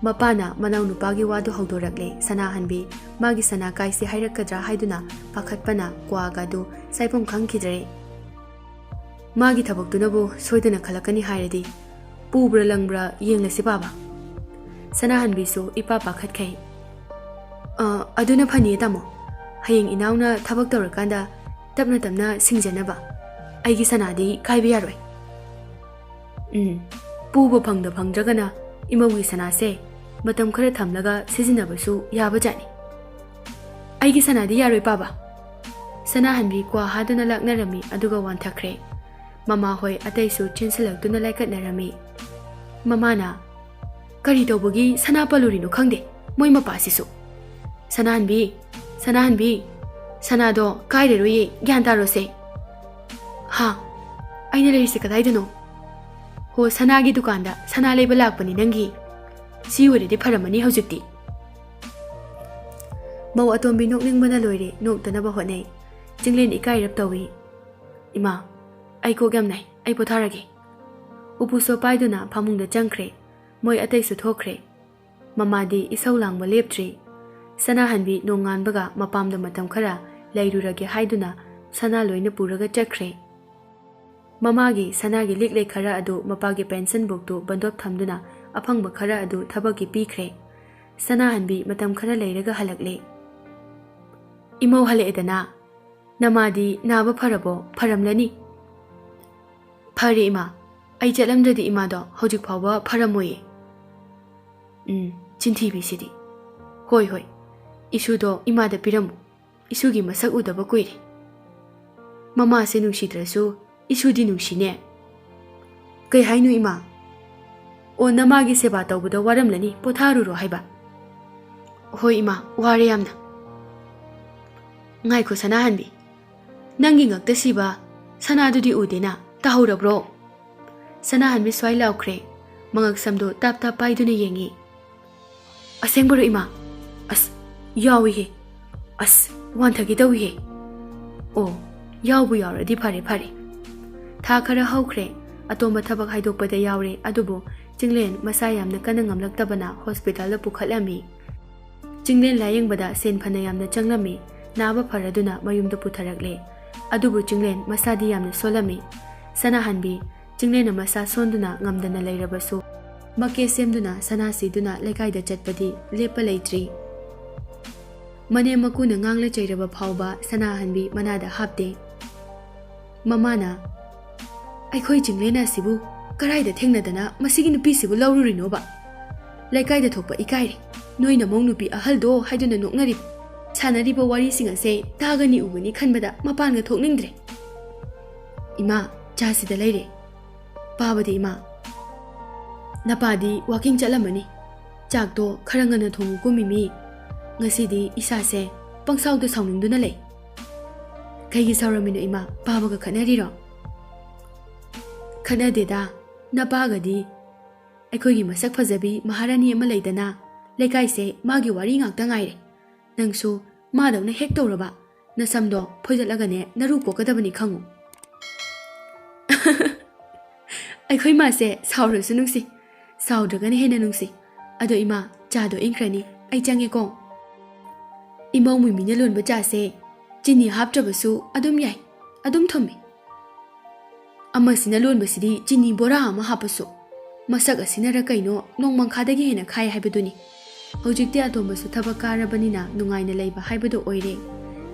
ꯃꯄꯥꯅ ꯃꯅꯥꯎ ꯅꯨꯄꯥꯒꯤ ꯋꯥꯗꯨ ꯍꯧꯗꯣꯔꯛꯂꯦ ꯁꯅꯥꯍꯟꯕꯤ ꯃꯥꯒꯤ ꯁꯅꯥ ꯀꯥꯏꯁꯤ ꯍꯥꯏꯔꯛꯀꯗ꯭ꯔꯥ ꯍꯥꯏꯗꯨꯅ ꯄꯥꯈꯠꯄꯅ ꯀ꯭ꯋꯥꯒꯗꯨ ꯁꯥꯏꯐꯝ ꯈꯪꯈꯤꯗ꯭ꯔꯦ ꯃꯥꯒꯤ ꯊꯕꯛꯇꯨꯅꯕꯨ ꯁꯣꯏꯗꯅ ꯈꯜꯂꯛꯀꯅꯤ ꯍꯥꯏꯔꯗꯤ ꯄꯨꯕ꯭ꯔꯥ ꯂꯪꯕ꯭ꯔꯥ ꯌꯦꯡꯂꯁꯤ ꯕꯥꯕꯥ ꯁꯅꯥꯍꯟꯕꯤꯁꯨ ꯏꯄꯥ ꯄꯥꯈꯠꯈꯩ ꯑꯗꯨꯅ ꯐꯅꯤꯌꯦ ꯇꯥꯃꯣ ꯍꯌꯦꯡ ꯏꯅꯥꯎꯅ ꯊꯕꯛ ꯇꯧꯔꯀꯥꯟꯗ ꯇꯞꯅ ꯇꯞꯅ ꯁꯤꯡꯖꯅꯕ ꯑꯩꯒꯤ ꯁꯅꯥꯗꯤ ꯀꯥꯏꯕ ꯌꯥꯔꯣꯏ ꯄꯨꯕ ꯐꯪꯗ꯭ꯔꯒꯅ ꯏꯃꯧꯒꯤ ꯁꯅꯥꯁꯦ ꯃꯇꯝ ꯈꯔ ꯊꯝꯂꯒ ꯁꯤꯖꯤꯟꯅꯕꯁꯨ ꯌꯥꯕꯖꯥꯠꯅꯤ ꯑꯩꯒꯤ ꯁꯅꯥꯗꯤ ꯌꯥꯔꯣꯏ ꯄꯥꯕ ꯁꯅꯥꯍꯟꯕꯤ ꯀ꯭ꯋꯥ ꯍꯥꯗꯨꯅ ꯂꯥꯛꯅꯔꯝꯃꯤ ꯑꯗꯨꯒ ꯋꯥꯟꯊꯈ꯭ꯔꯦ ꯃꯃꯥꯍꯣꯏ ꯑꯇꯩꯁꯨ ꯆꯦꯟꯁꯤꯜꯂꯛꯇꯨꯅ ꯂꯥꯏꯀꯠꯅꯔꯝꯃꯤ ꯃꯃꯥꯅ ꯀꯔꯤ ꯇꯧꯕꯒꯤ ꯁꯅꯥ ꯄꯜꯂꯨꯔꯤꯅꯣ ꯈꯪꯗꯦ ꯃꯣꯏ ꯃꯄꯥꯁꯤꯁꯨ ꯁꯅꯥꯍꯟꯕꯤ ꯁꯅꯥꯗꯣ ꯀꯥꯏꯔꯔꯣꯏꯌꯦ ꯒ꯭ꯌꯥꯟ ꯇꯥꯔꯣꯁꯦ ꯍꯥ ꯑꯩꯅ ꯂꯩꯔꯤꯁꯦ ꯀꯗꯥꯏꯗꯅꯣ ꯍꯣ ꯁꯅꯥꯒꯤ ꯗꯨꯀꯥꯟꯗ ꯁꯅꯥ ꯂꯩꯕ ꯂꯥꯛꯄꯅꯤ ꯅꯪꯒꯤ ꯁꯤ ꯑꯣꯏꯔꯗꯤ ꯐꯔꯝꯃꯅꯤ ꯍꯧꯖꯤꯛꯇꯤ ꯃꯧ ꯑꯇꯣꯝꯕꯤ ꯅꯣꯛꯅꯤꯡꯕꯅ ꯂꯣꯏꯔꯦ ꯅꯣꯛꯇꯅꯕ ꯍꯣꯠꯅꯩ ꯆꯤꯡꯂꯦꯟ ꯏꯀꯥꯏꯔꯞ ꯇꯧꯏ ꯏꯃꯥ ꯑꯩ ꯀꯣꯛ ꯌꯥꯝ ꯅꯥꯏ ꯑꯩ ꯄꯣꯊꯥꯔꯒꯦ ꯎꯄꯨꯁꯣ ꯄꯥꯏꯗꯨꯅ ꯐꯃꯨꯡꯗ ꯆꯪꯈ꯭ꯔꯦ ꯃꯣꯏ ꯑꯇꯩꯁꯨ ꯊꯣꯛꯈ꯭ꯔꯦ ꯃꯃꯥꯗꯤ ꯏꯁꯧ ꯂꯥꯡꯕ ꯂꯦꯞꯇ꯭ꯔꯤ ꯁꯅꯥꯍꯟꯕꯤ ꯅꯣꯡꯉꯥꯟꯕꯒ ꯃꯄꯥꯝꯗ ꯃꯇꯝ ꯈꯔ ꯂꯩꯔꯨꯔꯒꯦ ꯍꯥꯏꯗꯨꯅ ꯁꯅꯥ ꯂꯣꯏꯅ ꯄꯨꯔꯒ ꯆꯠꯈ꯭ꯔꯦ ꯃꯃꯥꯒꯤ ꯁꯅꯥꯒꯤ ꯂꯤꯛꯂꯩ ꯈꯔ ꯑꯗꯨ ꯃꯄꯥꯒꯤ ꯄꯦꯟꯁꯟ ꯕꯨꯛꯇꯨ ꯕꯟꯗꯣꯞ ꯊꯝꯗꯨꯅ ꯑꯐꯪꯕ ꯈꯔ ꯑꯗꯨ ꯊꯕꯛꯀꯤ ꯄꯤꯈ꯭ꯔꯦ ꯁꯅꯥꯍꯟꯕꯤ ꯃꯇꯝ ꯈꯔ ꯂꯩꯔꯒ ꯍꯜꯂꯛꯂꯦ ꯏꯃꯧ ꯍꯜꯂꯛꯑꯦꯗꯅ ꯅꯃꯥꯗꯤ ꯅꯥꯕ ꯐꯔꯕꯣ ꯐꯔꯝꯂꯅꯤ ꯐꯔꯦ ꯏꯃꯥ ꯑꯩ ꯆꯠꯂꯝꯗ꯭ꯔꯗꯤ ꯏꯃꯥꯗꯣ ꯍꯧꯖꯤꯛ ꯐꯥꯎꯕ ꯐꯔꯝꯃꯣꯏꯌꯦ ꯆꯤꯟꯊꯤꯕꯤꯁꯤꯗꯤ ꯍꯣꯏ ꯏꯁꯨꯗꯣ ꯏꯃꯥꯗ ꯄꯤꯔꯝꯃꯨ ꯏꯁꯨꯒꯤ ꯃꯁꯛ ꯎꯗꯕ ꯀꯨꯏꯔꯦ ꯃꯃꯥꯁꯦ ꯅꯨꯡꯁꯤꯗ꯭ꯔꯁꯨ ꯏꯁꯨꯗꯤ ꯅꯨꯡꯁꯤꯅꯦ ꯀꯩ ꯍꯥꯏꯅꯣ ꯏꯃꯥ ꯑꯣ ꯅꯃꯥꯒꯤ ꯁꯦꯕꯥ ꯇꯧꯕꯗ ꯋꯥꯔꯝꯂꯅꯤ ꯄꯣꯊꯥꯔꯨꯔꯣ ꯍꯥꯏꯕ ꯍꯣꯏ ꯏꯃꯥ ꯋꯥꯔꯦ ꯌꯥꯝꯅ ꯉꯥꯏꯈꯣ ꯁꯅꯥꯍꯟꯕꯤ ꯅꯪꯒꯤ ꯉꯛꯇ ꯁꯤꯕ ꯁꯅꯥꯗꯨꯗꯤ ꯎꯗꯦꯅ ꯇꯥꯍꯧꯔꯕ꯭ꯔꯣ ꯁꯅꯥꯍꯟꯕꯤ ꯁ꯭ꯋꯥꯏ ꯂꯥꯎꯈ꯭ꯔꯦ ꯃꯉꯛ ꯁꯝꯗꯣ ꯇꯥꯞ ꯇꯥꯞ ꯄꯥꯏꯗꯨꯅ ꯌꯦꯡꯉꯤ ꯑꯁꯦꯡꯕꯔꯣ ꯏꯃꯥ ꯑꯁ ꯌꯥꯎꯏꯍꯦ ꯑꯁ ꯋꯥꯟꯊꯒꯦ ꯇꯧꯏꯍꯦ ꯑꯣ ꯌꯥꯎꯕꯨ ꯌꯥꯎꯔꯗꯤ ꯐꯔꯦ ꯊꯥ ꯈꯔ ꯍꯧꯈ꯭ꯔꯦ ꯑꯇꯣꯝꯕ ꯊꯕꯛ ꯍꯥꯏꯗꯣꯛꯄꯗ ꯌꯥꯎꯔꯦ ꯑꯗꯨꯕꯨ ꯆꯤꯡꯂꯦꯟ ꯃꯁꯥ ꯌꯥꯝꯅ ꯀꯟꯅ ꯉꯝꯂꯛꯇꯕꯅ ꯍꯣꯁꯄꯤꯇꯥꯜꯗ ꯄꯨꯈꯠꯂꯝꯃꯤ ꯆꯤꯡꯂꯦꯟ ꯂꯥꯌꯦꯡꯕꯗ ꯁꯦꯟ ꯐꯅ ꯌꯥꯝꯅ ꯆꯪꯂꯝꯃꯤ ꯅꯥꯕ ꯐꯔꯗꯨꯅ ꯃꯌꯨꯝꯗ ꯄꯨꯊꯔꯛꯂꯦ ꯑꯗꯨꯕꯨ ꯆꯤꯡꯂꯦꯟ ꯃꯁꯥꯗꯤ ꯌꯥꯝꯅ ꯁꯣꯜꯂꯝꯃꯤ ꯁꯅꯥꯍꯟꯕꯤ ꯆꯤꯡꯂꯦꯟꯅ ꯃꯁా ꯁꯣꯟꯗꯨꯅ ꯉꯝꯗꯅ ꯂꯩꯔꯕꯁꯨ ꯃꯀꯦ ꯁꯦꯝꯗꯨꯅ ꯁꯅꯥ ꯁꯤꯗꯨꯅ ꯂꯩꯀꯥꯏꯗ ꯆꯠꯄꯗꯤ ꯂꯦꯞꯄ ꯂꯩꯇ꯭ꯔꯤ ꯃꯅꯦꯝ ꯃꯀꯨꯅ ꯉꯥꯡꯂ ꯆꯩꯔꯕ ꯐꯥꯎꯕ ꯁꯅꯥꯍꯟꯕꯤ ꯃꯅꯥꯗ ꯍꯥꯞꯇꯦ ꯃꯃꯥꯅ ꯑꯩꯈꯣꯏ ꯆꯤꯡꯂꯦꯟ ꯑꯁꯤꯕꯨ ꯀꯔꯥꯏꯗ ꯊꯦꯡꯅꯗꯅ ꯃꯁꯤꯒꯤ ꯅꯨꯄꯤꯁꯤꯕꯨ ꯂꯧꯔꯨꯔꯤꯅꯣꯕ ꯂꯩꯀꯥꯏꯗ ꯊꯣꯛꯄ ꯏꯀꯥꯏꯔꯦ ꯅꯣꯏ ꯅꯃꯧ ꯅꯨꯄꯤ ꯑꯍꯜꯗꯣ ꯍꯥꯏꯗꯨꯅ ꯅꯣꯛꯅꯔꯤꯕ ꯁꯥꯟꯅꯔꯤꯕ ꯋꯥꯔꯤꯁꯤꯡ ꯑꯁꯦ ꯇꯥꯒꯅꯤ ꯎꯒꯅꯤ ꯈꯟꯕꯗ ꯃꯄꯥꯟꯒ ꯊꯣꯛꯅꯤꯡꯗ꯭ꯔꯦ ꯏꯃꯥ ꯆꯥꯁꯤꯗ ꯂꯩꯔꯦ ꯄꯥꯕꯗꯤ ꯏꯃꯥ ꯅꯄꯥꯗꯤ ꯋꯥꯀꯤꯡ ꯆꯠꯂꯝꯃꯅꯤ ꯆꯥꯛꯇꯣ ꯈꯔ ꯉꯟꯅ ꯊꯣꯡꯉꯨꯀꯣ ꯃꯤꯃꯤ ꯉꯁꯤꯗꯤ ꯏꯁꯥꯁꯦ ꯄꯪꯁꯥꯎꯗ ꯁꯥꯎꯅꯤꯡꯗꯨꯅ ꯂꯩ ꯀꯩꯒꯤ ꯁꯥꯎꯔꯝꯃꯤꯅꯣ ꯏꯃꯥ ꯄꯥꯕꯒ ꯈꯠꯅꯔꯤꯔꯣ ꯈꯠꯅꯗꯦꯗ ꯅꯄꯥꯒꯗꯤ ꯑꯩꯈꯣꯏꯒꯤ ꯃꯁꯛ ꯐꯖꯕꯤ ꯃꯍꯥꯔꯥꯅꯤ ꯑꯃ ꯂꯩꯗꯅ ꯂꯩꯀꯥꯏꯁꯦ ꯃꯥꯒꯤ ꯋꯥꯔꯤ ꯉꯥꯛꯇ ꯉꯥꯏꯔꯦ ꯅꯪꯁꯨ ꯃꯥꯗꯧꯅ ꯍꯦꯛ ꯇꯧꯔꯕ ꯅꯁꯝꯗꯣ ꯐꯣꯏꯗꯠꯂꯒꯅꯦ ꯅꯔꯨ ꯀꯣꯛꯀꯗꯕꯅꯤ ꯈꯪꯉꯨ ꯑꯩꯈꯣꯏ ꯃꯥꯁꯦ ꯁꯥꯎꯔꯁꯨ ꯅꯨꯡꯁꯤ ꯁꯥꯎꯗ꯭ꯔꯒꯅ ꯍꯦꯟꯅ ꯅꯨꯡꯁꯤ ꯑꯗꯣ ꯏꯃꯥ ꯆꯥꯗꯣ ꯏꯪꯈ꯭ꯔꯅꯤ ꯑꯩ ꯆꯪꯉꯦꯀꯣ ꯏꯃꯧ ꯃꯤꯃꯤꯅ ꯂꯣꯟꯕ ꯆꯥꯁꯦ ꯆꯤꯅꯤ ꯍꯥꯞꯇ꯭ꯔꯕꯁꯨ ꯑꯗꯨꯝ ꯌꯥꯏ ꯑꯗꯨꯝ ꯊꯨꯝꯃꯤ ꯑꯃꯁꯤꯅ ꯂꯣꯟꯕꯁꯤꯗꯤ ꯆꯤꯅꯤ ꯕꯣꯔꯥ ꯑꯃ ꯍꯥꯞꯄꯁꯨ ꯃꯁꯛ ꯑꯁꯤꯅꯔ ꯀꯩꯅꯣ ꯅꯣꯡꯃꯪꯈꯥꯗꯒꯤ ꯍꯦꯟꯅ ꯈꯥꯏ ꯍꯥꯏꯕꯗꯨꯅꯤ ꯍꯧꯖꯤꯛꯇꯤ ꯑꯇꯣꯝꯕꯁꯨ ꯊꯕꯛ ꯀꯥꯔꯕꯅꯤꯅ ꯅꯨꯡꯉꯥꯏꯅ ꯂꯩꯕ ꯍꯥꯏꯕꯗꯨ ꯑꯣꯏꯔꯦ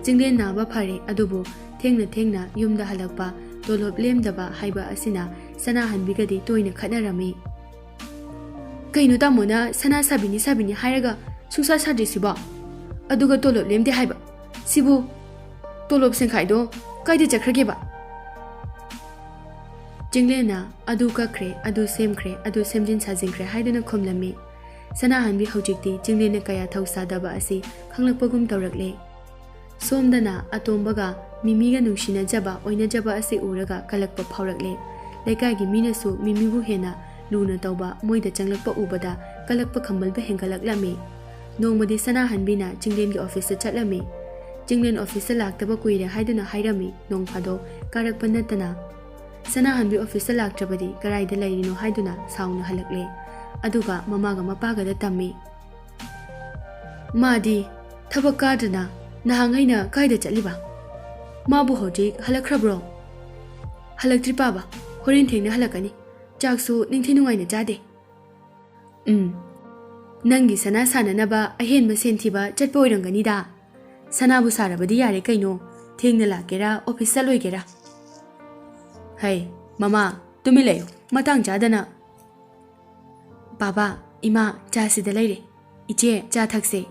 ꯆꯤꯡꯂꯦꯟ ꯅꯥꯕ ꯐꯔꯦ ꯑꯗꯨꯕꯨ ꯊꯦꯡꯅ ꯌꯨꯝꯗ ꯍꯜꯂꯛꯄ ꯇꯣꯂꯣꯞ ꯂꯦꯝꯗꯕ ꯍꯥꯏꯕ ꯑꯁꯤꯅ ꯁꯅꯥꯍꯟꯕꯤꯒꯗꯤ ꯇꯣꯏꯅ ꯈꯠꯅꯔꯝꯃꯤ ꯀꯩꯅꯣ ꯇꯥꯃꯣꯅ ꯁꯅꯥ ꯁꯥꯕꯤꯅꯤ ꯍꯥꯏꯔꯒ ꯁꯨꯡꯁꯥ ꯁꯥꯗ꯭ꯔꯤꯁꯤꯕꯣ ꯑꯗꯨꯒ ꯇꯣꯂꯣꯞ ꯂꯦꯝꯗꯦ ꯍꯥꯏꯕ ꯁꯤꯕꯨ ꯇꯣꯂꯣꯞ ꯁꯦꯡꯈꯥꯏꯗꯣ ꯀꯥꯏꯗ ꯆꯠꯈ꯭ꯔꯒꯦꯕ ꯆꯤꯡꯂꯦꯟꯅ ꯑꯗꯨ ꯀꯛꯈ꯭ꯔꯦ ꯑꯗꯨ ꯁꯦꯝꯈ꯭ꯔꯦ ꯑꯗꯨ ꯁꯦꯝꯖꯤꯟ ꯁꯥꯖꯤꯟꯈ꯭ꯔꯦ ꯍꯥꯏꯗꯨꯅ ꯈꯨꯝꯂꯝꯃꯤ ꯁꯅꯥꯍꯟꯕꯤ ꯍꯧꯖꯤꯛꯇꯤ ꯆꯤꯡꯂꯦꯟꯅ ꯀꯌꯥ ꯊꯧꯁꯥꯗꯕ ꯑꯁꯤ ꯈꯪꯂꯛꯄꯒꯨm ꯇꯧꯔꯛꯂꯦ ꯁꯣꯝꯗꯅ ꯑꯇꯣꯝꯕꯒ ꯃꯤꯃꯤꯒ ꯅꯨꯡꯁꯤꯅꯖꯕ ꯑꯣꯏꯅꯖꯕ ꯑꯁꯤ ꯎꯔꯒ ꯀꯂꯛꯄ ꯐꯥꯎꯔꯛꯂꯦ ꯂꯩꯀꯥꯏꯒꯤ ꯃꯤꯅꯁꯨ ꯃꯤꯃꯤꯕꯨ ꯍꯦꯟꯅ ꯂꯨꯅ ꯇꯧꯕ ꯃꯣꯏꯗ ꯆꯪꯂꯛꯄ ꯎꯕꯗ ꯀꯂꯛꯄ ꯈꯝꯕꯜꯕ ꯍꯦꯟꯒꯠꯂꯛꯂꯝꯃꯤ ꯅꯣꯡꯃꯗꯤ ꯁꯅꯥꯍꯟꯕꯤꯅ ꯆꯤꯡꯂꯦꯟꯒꯤ ꯑꯣꯐꯤꯁꯇ ꯆꯠꯂꯝꯃꯤ ꯆꯤꯡꯂꯦꯟ ꯑꯣꯐꯤꯁꯇ ꯂꯥꯛꯇꯕ ꯀꯨꯏꯔꯦ ꯍꯥꯏꯗꯨꯅ ꯍꯥꯏꯔꯝꯃꯤ ꯅꯣꯡ ꯐꯥꯗꯣꯛ ꯀꯥꯔꯛꯄ ꯅꯠꯇꯅ ꯁꯅꯥꯍꯟꯕꯤ ꯑꯣꯐꯤꯁꯇ ꯂꯥꯛꯇ꯭ꯔꯕꯗꯤ ꯀꯔꯥꯏꯗ ꯂꯩꯔꯤꯅꯣ ꯍꯥꯏꯗꯨꯅ ꯁꯥꯎꯅ ꯍꯜꯂꯛꯂꯦ ꯑꯗꯨꯒ ꯃꯃꯥꯒ ꯃꯄꯥꯒꯗ ꯇꯝꯃꯤ ꯃꯥꯗꯤ ꯊꯕꯛ ꯀꯥꯗ꯭ꯔꯅ ꯅꯍꯥꯟꯉꯩꯅ ꯀꯥꯏꯗ ꯆꯠꯂꯤꯕ ꯃꯥꯕꯨ ꯍꯧꯖꯤꯛ ꯍꯜꯂꯛꯈ꯭ꯔꯕ꯭ꯔꯣ ꯍꯜꯂꯛꯇ꯭ꯔꯤ ꯄꯥꯕ ꯍꯣꯔꯦꯟ ꯊꯦꯡꯅ ꯍꯜꯂꯛꯀꯅꯤ ꯆꯥꯛꯁꯨ ꯅꯤꯡꯊꯤ ꯅꯨꯡꯉꯥꯏꯅ ꯆꯥꯗꯦ ꯅꯪꯒꯤ ꯁꯅꯥ ꯁꯥꯅꯅꯕ ꯑꯍꯦꯟꯕ ꯁꯦꯟ ꯊꯤꯕ ꯆꯠꯄ ꯑꯣꯏꯔꯝꯒꯅꯤꯗ ꯁꯅꯥꯕꯨ ꯁꯥꯔꯕꯗꯤ ꯌꯥꯔꯦ ꯀꯩꯅꯣ ꯊꯦꯡꯅ ꯂꯥꯛꯀꯦꯔꯥ ꯑꯣꯐꯤꯁ ꯆꯠꯂꯣꯏꯒꯦꯔꯥ ꯍꯩ ꯃꯃꯥ ꯇꯨꯃꯤꯟ ꯂꯩꯌꯨ ꯃꯇꯥꯡ ꯆꯥꯗꯅ ꯕꯥꯕꯥ ꯏꯃꯥ ꯆꯥ ꯁꯤꯗ ꯂꯩꯔꯦ ꯏꯆꯦ ꯆꯥ ꯊꯛꯁꯦ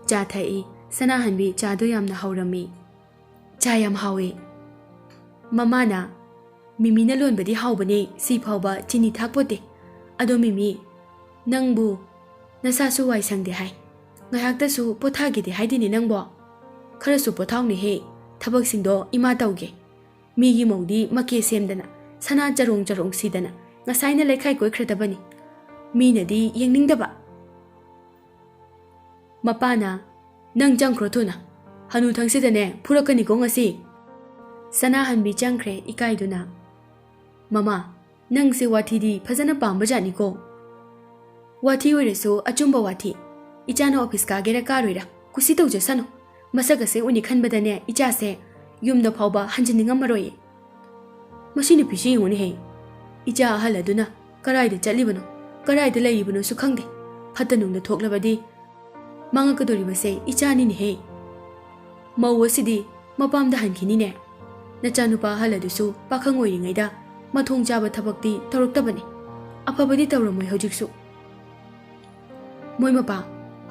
ꯆꯥ ꯊꯛꯏ ꯁꯅꯥꯍꯟꯕꯤ ꯆꯥꯗꯣ ꯌꯥꯝꯅ ꯍꯧꯔꯝꯃꯤ ꯆꯥ ꯌꯥꯝ ꯍꯥꯎꯋꯤ ꯃꯃꯥꯅ ꯃꯤꯃꯤꯅ ꯂꯣꯟꯕꯗꯤ ꯍꯥꯎꯕꯅꯦ ꯁꯤ ꯐꯥꯎꯕ ꯆꯤꯅꯤ ꯊꯥꯛꯄꯣꯠꯇꯦ ꯑꯗꯣ ꯃꯤꯃꯤ ꯅꯪꯕꯨ ꯅꯁꯥꯁꯨ ꯋꯥꯏ ꯁꯪꯗꯦ ꯍꯥꯏ ꯉꯥꯏꯍꯥꯛꯇꯁꯨ ꯄꯣꯊꯥꯒꯦꯗꯤ ꯍꯥꯏꯗꯤꯅꯤ ꯅꯪꯕꯣ ꯈꯔꯁꯨ ꯄꯣꯊꯥꯎꯅꯦꯍꯦ ꯊꯕꯛꯁꯤꯡꯗꯣ ꯏꯃꯥ ꯇꯧꯒꯦ ꯃꯤꯒꯤ ꯃꯧꯗꯤ ꯃꯀꯦ ꯁꯦꯝꯗꯅ ꯁꯅꯥ ꯆꯔꯣꯡ ꯁꯤꯗꯅ ꯉꯁꯥꯏꯅ ꯂꯩꯈꯥꯏ ꯀꯣꯏꯈ꯭ꯔꯗꯕꯅꯤ ꯃꯤꯅꯗꯤ ꯌꯦꯡꯅꯤꯡꯗꯕ ꯃꯄꯥꯅ ꯅꯪ ꯆꯪꯈ꯭ꯔꯣ ꯊꯨꯅ ꯍꯅꯨꯊꯪꯁꯤꯗꯅꯦ ꯐꯨꯔꯛꯀꯅꯤꯀꯣ ꯉꯁꯤ ꯁꯅꯥꯍꯟꯕꯤ ꯆꯪꯈ꯭ꯔꯦ ꯏꯀꯥꯏꯗꯨꯅ ꯃꯃꯥ ꯅꯪꯁꯦ ꯋꯥꯊꯤꯗꯤ ꯐꯖꯅ ꯄꯥꯝꯕꯖꯥꯠꯅꯤꯀꯣ ꯋꯥꯊꯤ ꯑꯣꯏꯔꯁꯨ ꯑꯆꯨꯝꯕ ꯋꯥꯊꯤ ꯏꯆꯥꯅ ꯑꯣꯐꯤꯁ ꯀꯥꯒꯦꯔꯥ ꯀꯥꯔꯣꯏꯔꯥ ꯀꯨꯁꯤ ꯇꯧꯖꯁꯅꯨ ꯃꯁꯛ ꯑꯁꯦ ꯎꯅꯤ ꯈꯟꯕꯗꯅꯦ ꯏꯆꯥꯁꯦ ꯌꯨꯝꯗ ꯐꯥꯎꯕ ꯍꯟꯖꯤꯟꯅꯤꯡꯉꯝꯃꯔꯣꯏꯌꯦ ꯃꯁꯤ ꯅꯨꯄꯤꯁꯤ ꯌꯦꯡꯉꯨꯅꯦꯍꯦ ꯏꯆꯥ ꯑꯍꯜ ꯑꯗꯨꯅ ꯀꯔꯥꯏꯗ ꯆꯠꯂꯤꯕꯅꯣ ꯀꯔꯥꯏꯗ ꯂꯩꯔꯤꯕꯅꯣꯁꯨ ꯈꯪꯗꯦ ꯐꯠꯇ ꯅꯨꯡꯗ ꯊꯣꯛꯂꯕꯗꯤ ꯃꯥꯡꯉꯛꯀꯗꯣꯔꯤꯕꯁꯦ ꯏꯆꯥꯅꯤꯅꯦꯍꯦ ꯃꯧ ꯑꯁꯤꯗꯤ ꯃꯄꯥꯝꯗ ꯍꯟꯈꯤꯅꯤꯅꯦ ꯅꯆꯥꯅꯨꯄꯥ ꯑꯍꯜ ꯑꯗꯨꯁꯨ ꯄꯥꯈꯪ ꯑꯣꯏꯔꯤꯉꯩꯗ ꯃꯊꯣꯡ ꯆꯥꯕ ꯊꯕꯛꯇꯤ ꯇꯧꯔꯛꯇꯕꯅꯤ ꯑꯐꯕꯗꯤ ꯇꯧꯔꯝꯃꯣꯏ ꯍꯧꯖꯤꯛꯁꯨ ꯃꯣꯏ ꯃꯄꯥ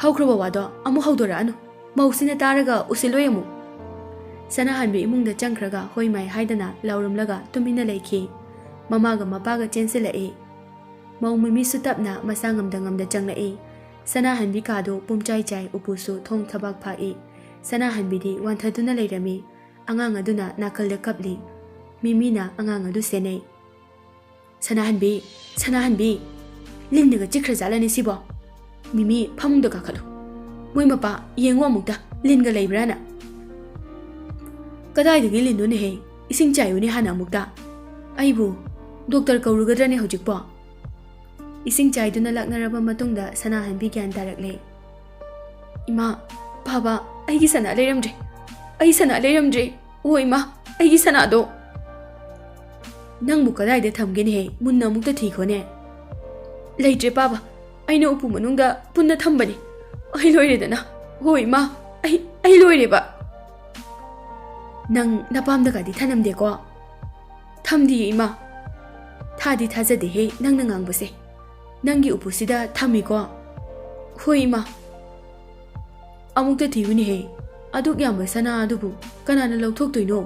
ꯍꯧꯈ꯭ꯔꯕ ꯋꯥꯗꯣ ꯑꯃꯨꯛ ꯍꯧꯗꯣꯔꯛꯑꯅꯨ ꯃꯧꯁꯤꯅ ꯇꯥꯔꯒ ꯎꯁꯤꯜꯂꯣꯏ ꯑꯃꯨꯛ ꯁꯅꯥꯍꯟꯕꯤ ꯏꯃꯨꯡꯗ ꯆꯪꯈ꯭ꯔꯒ ꯍꯣꯏ ꯃꯥꯏ ꯍꯥꯏꯗꯅ ꯂꯥꯎꯔꯝꯂꯒ ꯇꯨꯃꯤꯟꯅ ꯂꯩꯈꯤ ꯃꯃꯥꯒ ꯃꯄꯥꯒ ꯆꯦꯟꯁꯤꯜꯂꯛꯏ ꯃꯧ ꯃꯤꯃꯤꯁꯨ ꯇꯞꯅ ꯃꯁꯥ ꯉꯝꯗ ꯆꯪꯂꯛꯏ ꯁꯅꯥꯍꯟꯕꯤ ꯀꯥꯗꯨ ꯄꯨꯝꯆꯥꯏ ꯆꯥꯏ ꯎꯄꯨꯁꯨ ꯊꯣꯡ ꯊꯕꯥꯛ ꯐꯥꯛꯏ ꯁꯅꯥꯍꯟꯕꯤꯗꯤ ꯋꯥꯟꯊꯗꯨꯅ ꯂꯩꯔꯝꯃꯤ ꯑꯉꯥꯡ ꯑꯗꯨꯅ ꯅꯥꯀꯜꯗ ꯀꯞꯂꯤ ꯃꯤꯃꯤꯅ ꯑꯉꯥꯡ ꯑꯗꯨ ꯁꯦꯟꯅꯩ ꯁꯅꯥꯍꯟꯕꯤ ꯂꯤꯟꯅꯒ ꯆꯤꯛꯈ꯭ꯔꯖꯥꯠꯂꯅꯤ ꯁꯤꯕꯣ ꯃꯤꯃꯤ ꯐꯃꯨꯡꯗ ꯀꯥꯈꯠꯂꯨ ꯃꯣꯏ ꯃꯄꯥ ꯌꯦꯡꯉꯣ ꯑꯃꯨꯛꯇ ꯂꯤꯟꯒ ꯂꯩꯕ꯭ꯔꯥꯅ ꯀꯗꯥꯏꯗꯒꯤ ꯂꯤꯟꯅꯣꯅꯦꯍꯦ ꯏꯁꯤꯡ ꯆꯥꯏꯌꯨꯅꯦ ꯍꯥꯟꯅ ꯑꯃꯨꯛꯇ ꯑꯩꯕꯨ ꯗꯣꯛꯇꯔ ꯀꯧꯔꯨꯒꯗ꯭ꯔꯅꯦ ꯍꯧꯖꯤꯛꯄꯣ ꯏꯁꯤꯡ ꯆꯥꯏꯗꯨꯅ ꯂꯥꯛꯅꯔꯕ ꯃꯇꯨꯡꯗ ꯁꯅꯥꯍꯟꯕꯤ ꯒ꯭ꯌꯥꯟ ꯇꯥꯔꯛꯂꯦ ꯏꯃꯥ ꯕꯥꯕꯥ ꯑꯩꯒꯤ ꯁꯅꯥ ꯂꯩꯔꯝꯗ꯭ꯔꯦ ꯑꯩ ꯁꯅꯥ ꯂꯩꯔꯝꯗ꯭ꯔꯦ ꯑꯣ ꯏꯃꯥ ꯑꯩꯒꯤ ꯁꯅꯥꯗꯣ ꯅꯪꯕꯨ ꯀꯗꯥꯏꯗ ꯊꯝꯒꯦꯅꯦꯍꯦ ꯃꯨꯟꯅ ꯑꯃꯨꯛꯇ ꯊꯤꯈꯣꯅꯦ ꯂꯩꯇ꯭ꯔꯦ ꯄꯥꯕ ꯑꯩꯅ ꯎꯄꯨ ꯃꯅꯨꯡꯗ ꯄꯨꯟꯅ ꯊꯝꯕꯅꯤ ꯑꯩ ꯂꯣꯏꯔꯦꯗꯅ ꯍꯣꯏ ꯏꯃꯥ ꯑꯩ ꯂꯣꯏꯔꯦꯕ ꯅꯪ ꯅꯄꯥꯝꯗꯒꯗꯤ ꯊꯅꯝꯗꯦꯀꯣ ꯊꯝꯗꯤꯌꯦ ꯏꯃꯥ ꯊꯥꯗꯤ ꯊꯥꯖꯗꯦꯍꯦ ꯅꯪꯅ ꯉꯥꯡꯕꯁꯦ ꯅꯪꯒꯤ ꯎꯄꯨꯁꯤꯗ ꯊꯝꯃꯤꯀꯣ ꯍꯣꯏ ꯏꯃꯥ ꯑꯃꯨꯛꯇ ꯊꯤꯌꯨꯅꯦꯍꯦ ꯑꯗꯨꯛ ꯌꯥꯝꯕ ꯁꯅꯥ ꯑꯗꯨꯕꯨ ꯀꯅꯥꯅ ꯂꯧꯊꯣꯛꯇꯣꯏꯅꯣ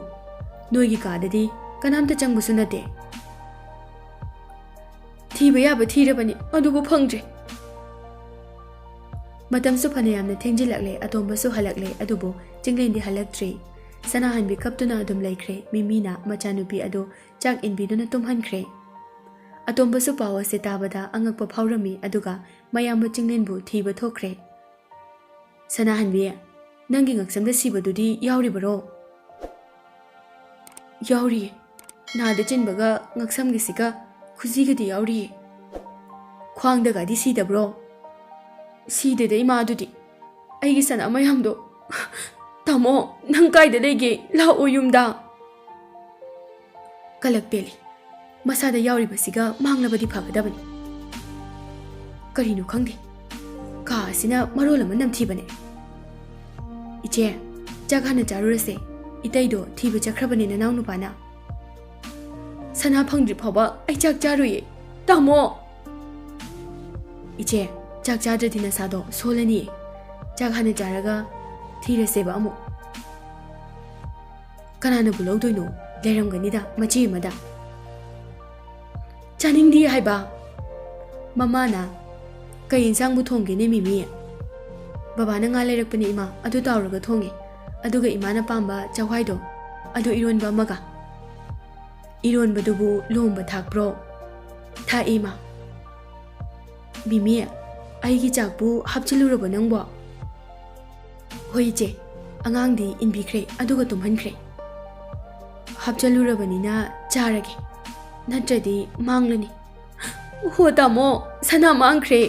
ꯅꯣꯏꯒꯤ ꯀꯥꯗꯗꯤ ꯀꯅꯥꯝꯇ ꯆꯪꯕꯁꯨ ꯅꯠꯇꯦ ꯊꯤꯕ ꯌꯥꯕ ꯊꯤꯔꯕꯅꯤ ꯑꯗꯨꯕꯨ ꯐꯪꯗ꯭ꯔꯦ ꯃꯇꯝꯁꯨ ꯐꯅ ꯌꯥꯝꯅ ꯊꯦꯡꯖꯤꯜꯂꯛꯂꯦ ꯑꯇꯣꯝꯕꯁꯨ ꯍꯜꯂꯛꯂꯦ ꯑꯗꯨꯕꯨ ꯆꯤꯡꯂꯦꯟꯗꯤ ꯍꯜꯂꯛꯇ꯭ꯔꯤ ꯁꯅꯥꯍꯟꯕꯤ ꯀꯞꯇꯨꯅ ꯑꯗꯨꯝ ꯂꯩꯈ꯭ꯔꯦ ꯃꯤꯃꯤꯅ ꯃꯆꯥꯅꯨꯄꯤ ꯑꯗꯨ ꯆꯥꯛ ꯏꯟꯕꯤꯗꯨꯅ ꯇꯨꯝꯍꯟꯈ꯭ꯔꯦ ꯑꯇꯣꯝꯕꯁꯨ ꯄꯥꯎ ꯑꯁꯤ ꯇꯥꯕꯗ ꯑꯉꯛꯄ ꯐꯥꯎꯔꯝꯃꯤ ꯑꯗꯨꯒ ꯃꯌꯥꯝꯕ ꯆꯤꯡꯂꯦꯟꯕꯨ ꯊꯤꯕ ꯊꯣꯛꯈ꯭ꯔꯦ ꯁꯅꯥꯍꯟꯕꯤ ꯅꯪꯒꯤ ꯉꯛꯁꯝꯗ ꯁꯤꯕꯗꯨꯗꯤ ꯌꯥꯎꯔꯤꯕꯔꯣ? ꯌꯥꯎꯔꯤꯌꯦ. ꯅꯥꯗ ꯆꯤꯟꯕꯒ ꯉꯛꯁꯝꯒꯤꯁꯤꯒ ꯈꯨꯖꯤꯒꯗꯤ ꯌꯥꯎꯔꯤꯌꯦ. ꯈ꯭ꯋꯥꯡꯗꯒꯗꯤ ꯁꯤꯗꯕ꯭ꯔꯣ? ꯁꯤꯗꯦꯗ ꯏꯃꯥ ꯑꯗꯨꯗꯤ. ꯑꯩꯒꯤ ꯁꯅꯥ ꯃꯌꯥꯝꯗꯣ. ꯇꯥꯃꯣ, ꯅꯪ ꯀꯥꯏꯗ ꯂꯩꯒꯦ? ꯂꯥꯛꯑꯣ ꯌꯨꯝꯗ. ꯀꯂꯛ ꯄꯦꯜꯂꯤ. ꯃꯁꯥꯗ ꯌꯥꯎꯔꯤꯕꯁꯤꯒ ꯃꯥꯡꯂꯕꯗꯤ ꯐꯒꯗꯕꯅꯤ. ꯀꯔꯤꯅꯣ ꯈꯪꯗꯦ. ꯀꯥ ꯑꯁꯤꯅ ꯃꯔꯣꯜ ꯑꯃ ꯅꯝꯊꯤꯕꯅꯦ. ꯏꯆꯦ, ꯆꯥꯛ ꯍꯥꯟꯅ ꯆꯥꯔꯨꯔꯁꯦ. ꯏꯇꯩꯗꯣ ꯊꯤꯕ ꯆꯠꯈ꯭ꯔꯕꯅꯦ ꯅꯅꯥꯎ ꯅꯨꯄꯥꯅ. ꯁꯅꯥ ꯐꯪꯗ꯭ꯔꯤ ꯐꯥꯎꯕ ꯑꯩ ꯆꯥꯛ ꯆꯥꯔꯨꯏꯌꯦ. ꯇꯥꯃꯣ! ꯏꯆꯦ, ꯆꯥꯛ ꯆꯥꯗ꯭ꯔꯗꯤ ꯅꯁꯥꯗꯣ ꯁꯣꯜꯂꯅꯤꯌꯦ. ꯆꯥꯛ ꯍꯥꯟꯅ ꯆꯥꯔꯒ ꯊꯤꯔꯁꯦꯕ ꯑꯃꯨꯛ. ꯀꯅꯥꯅꯕꯨ ꯂꯧꯗꯣꯏꯅꯣ? ꯂꯩꯔꯝꯒꯅꯤꯗ ꯃꯆꯦ ꯑꯃꯗ. ꯆꯥꯅꯤꯡꯗꯦ ꯍꯥꯏꯕ. ꯃꯃꯥꯅ ꯀꯩ ꯏꯟꯁꯥꯡꯕꯨ ꯊꯣꯡꯒꯦꯅꯦ ꯃꯤꯃꯤ? ꯕꯕꯥꯅ ꯉꯥ ꯂꯩꯔꯛꯄꯅꯦ ꯏꯃꯥ, ꯑꯗꯨ ꯇꯥꯎꯔꯒ ꯊꯣꯡꯉꯦ. ꯑꯗꯨꯒ ꯏꯃꯥꯅ ꯄꯥꯝꯕ ꯆꯋꯥꯏꯗꯣ, ꯑꯗꯨ ꯏꯔꯣꯟꯕ ꯑꯃꯒ. ꯏꯔꯣꯟꯕꯗꯨꯕꯨ ꯂꯣꯝꯕ ꯊꯥꯛꯄ꯭ꯔꯣ? ꯊꯥꯛꯏ ꯏꯃꯥ. ꯃꯤꯃꯤ, ꯑꯩꯒꯤ ꯆꯥꯛꯄꯨ ꯍꯥꯞꯆꯤꯜꯂꯨꯔꯕꯣ ꯅꯪꯕꯣ? ꯍꯣꯏ ꯏꯆꯦ, ꯑꯉꯥꯡꯗꯤ ꯏꯟꯕꯤꯈ꯭ꯔꯦ ꯑꯗꯨꯒ ꯇꯨꯝꯍꯟꯈ꯭ꯔꯦ. ꯍꯥꯞꯆꯤꯜꯂꯨꯔꯕꯅꯤꯅ ꯆꯥꯔꯒꯦ, ꯅꯠꯇ꯭ꯔꯗꯤ ꯃꯥꯡꯂꯅꯤ. ꯍꯣ ꯇꯥꯃꯣ, ꯁꯅꯥ ꯃꯥꯡꯈ꯭ꯔꯦ.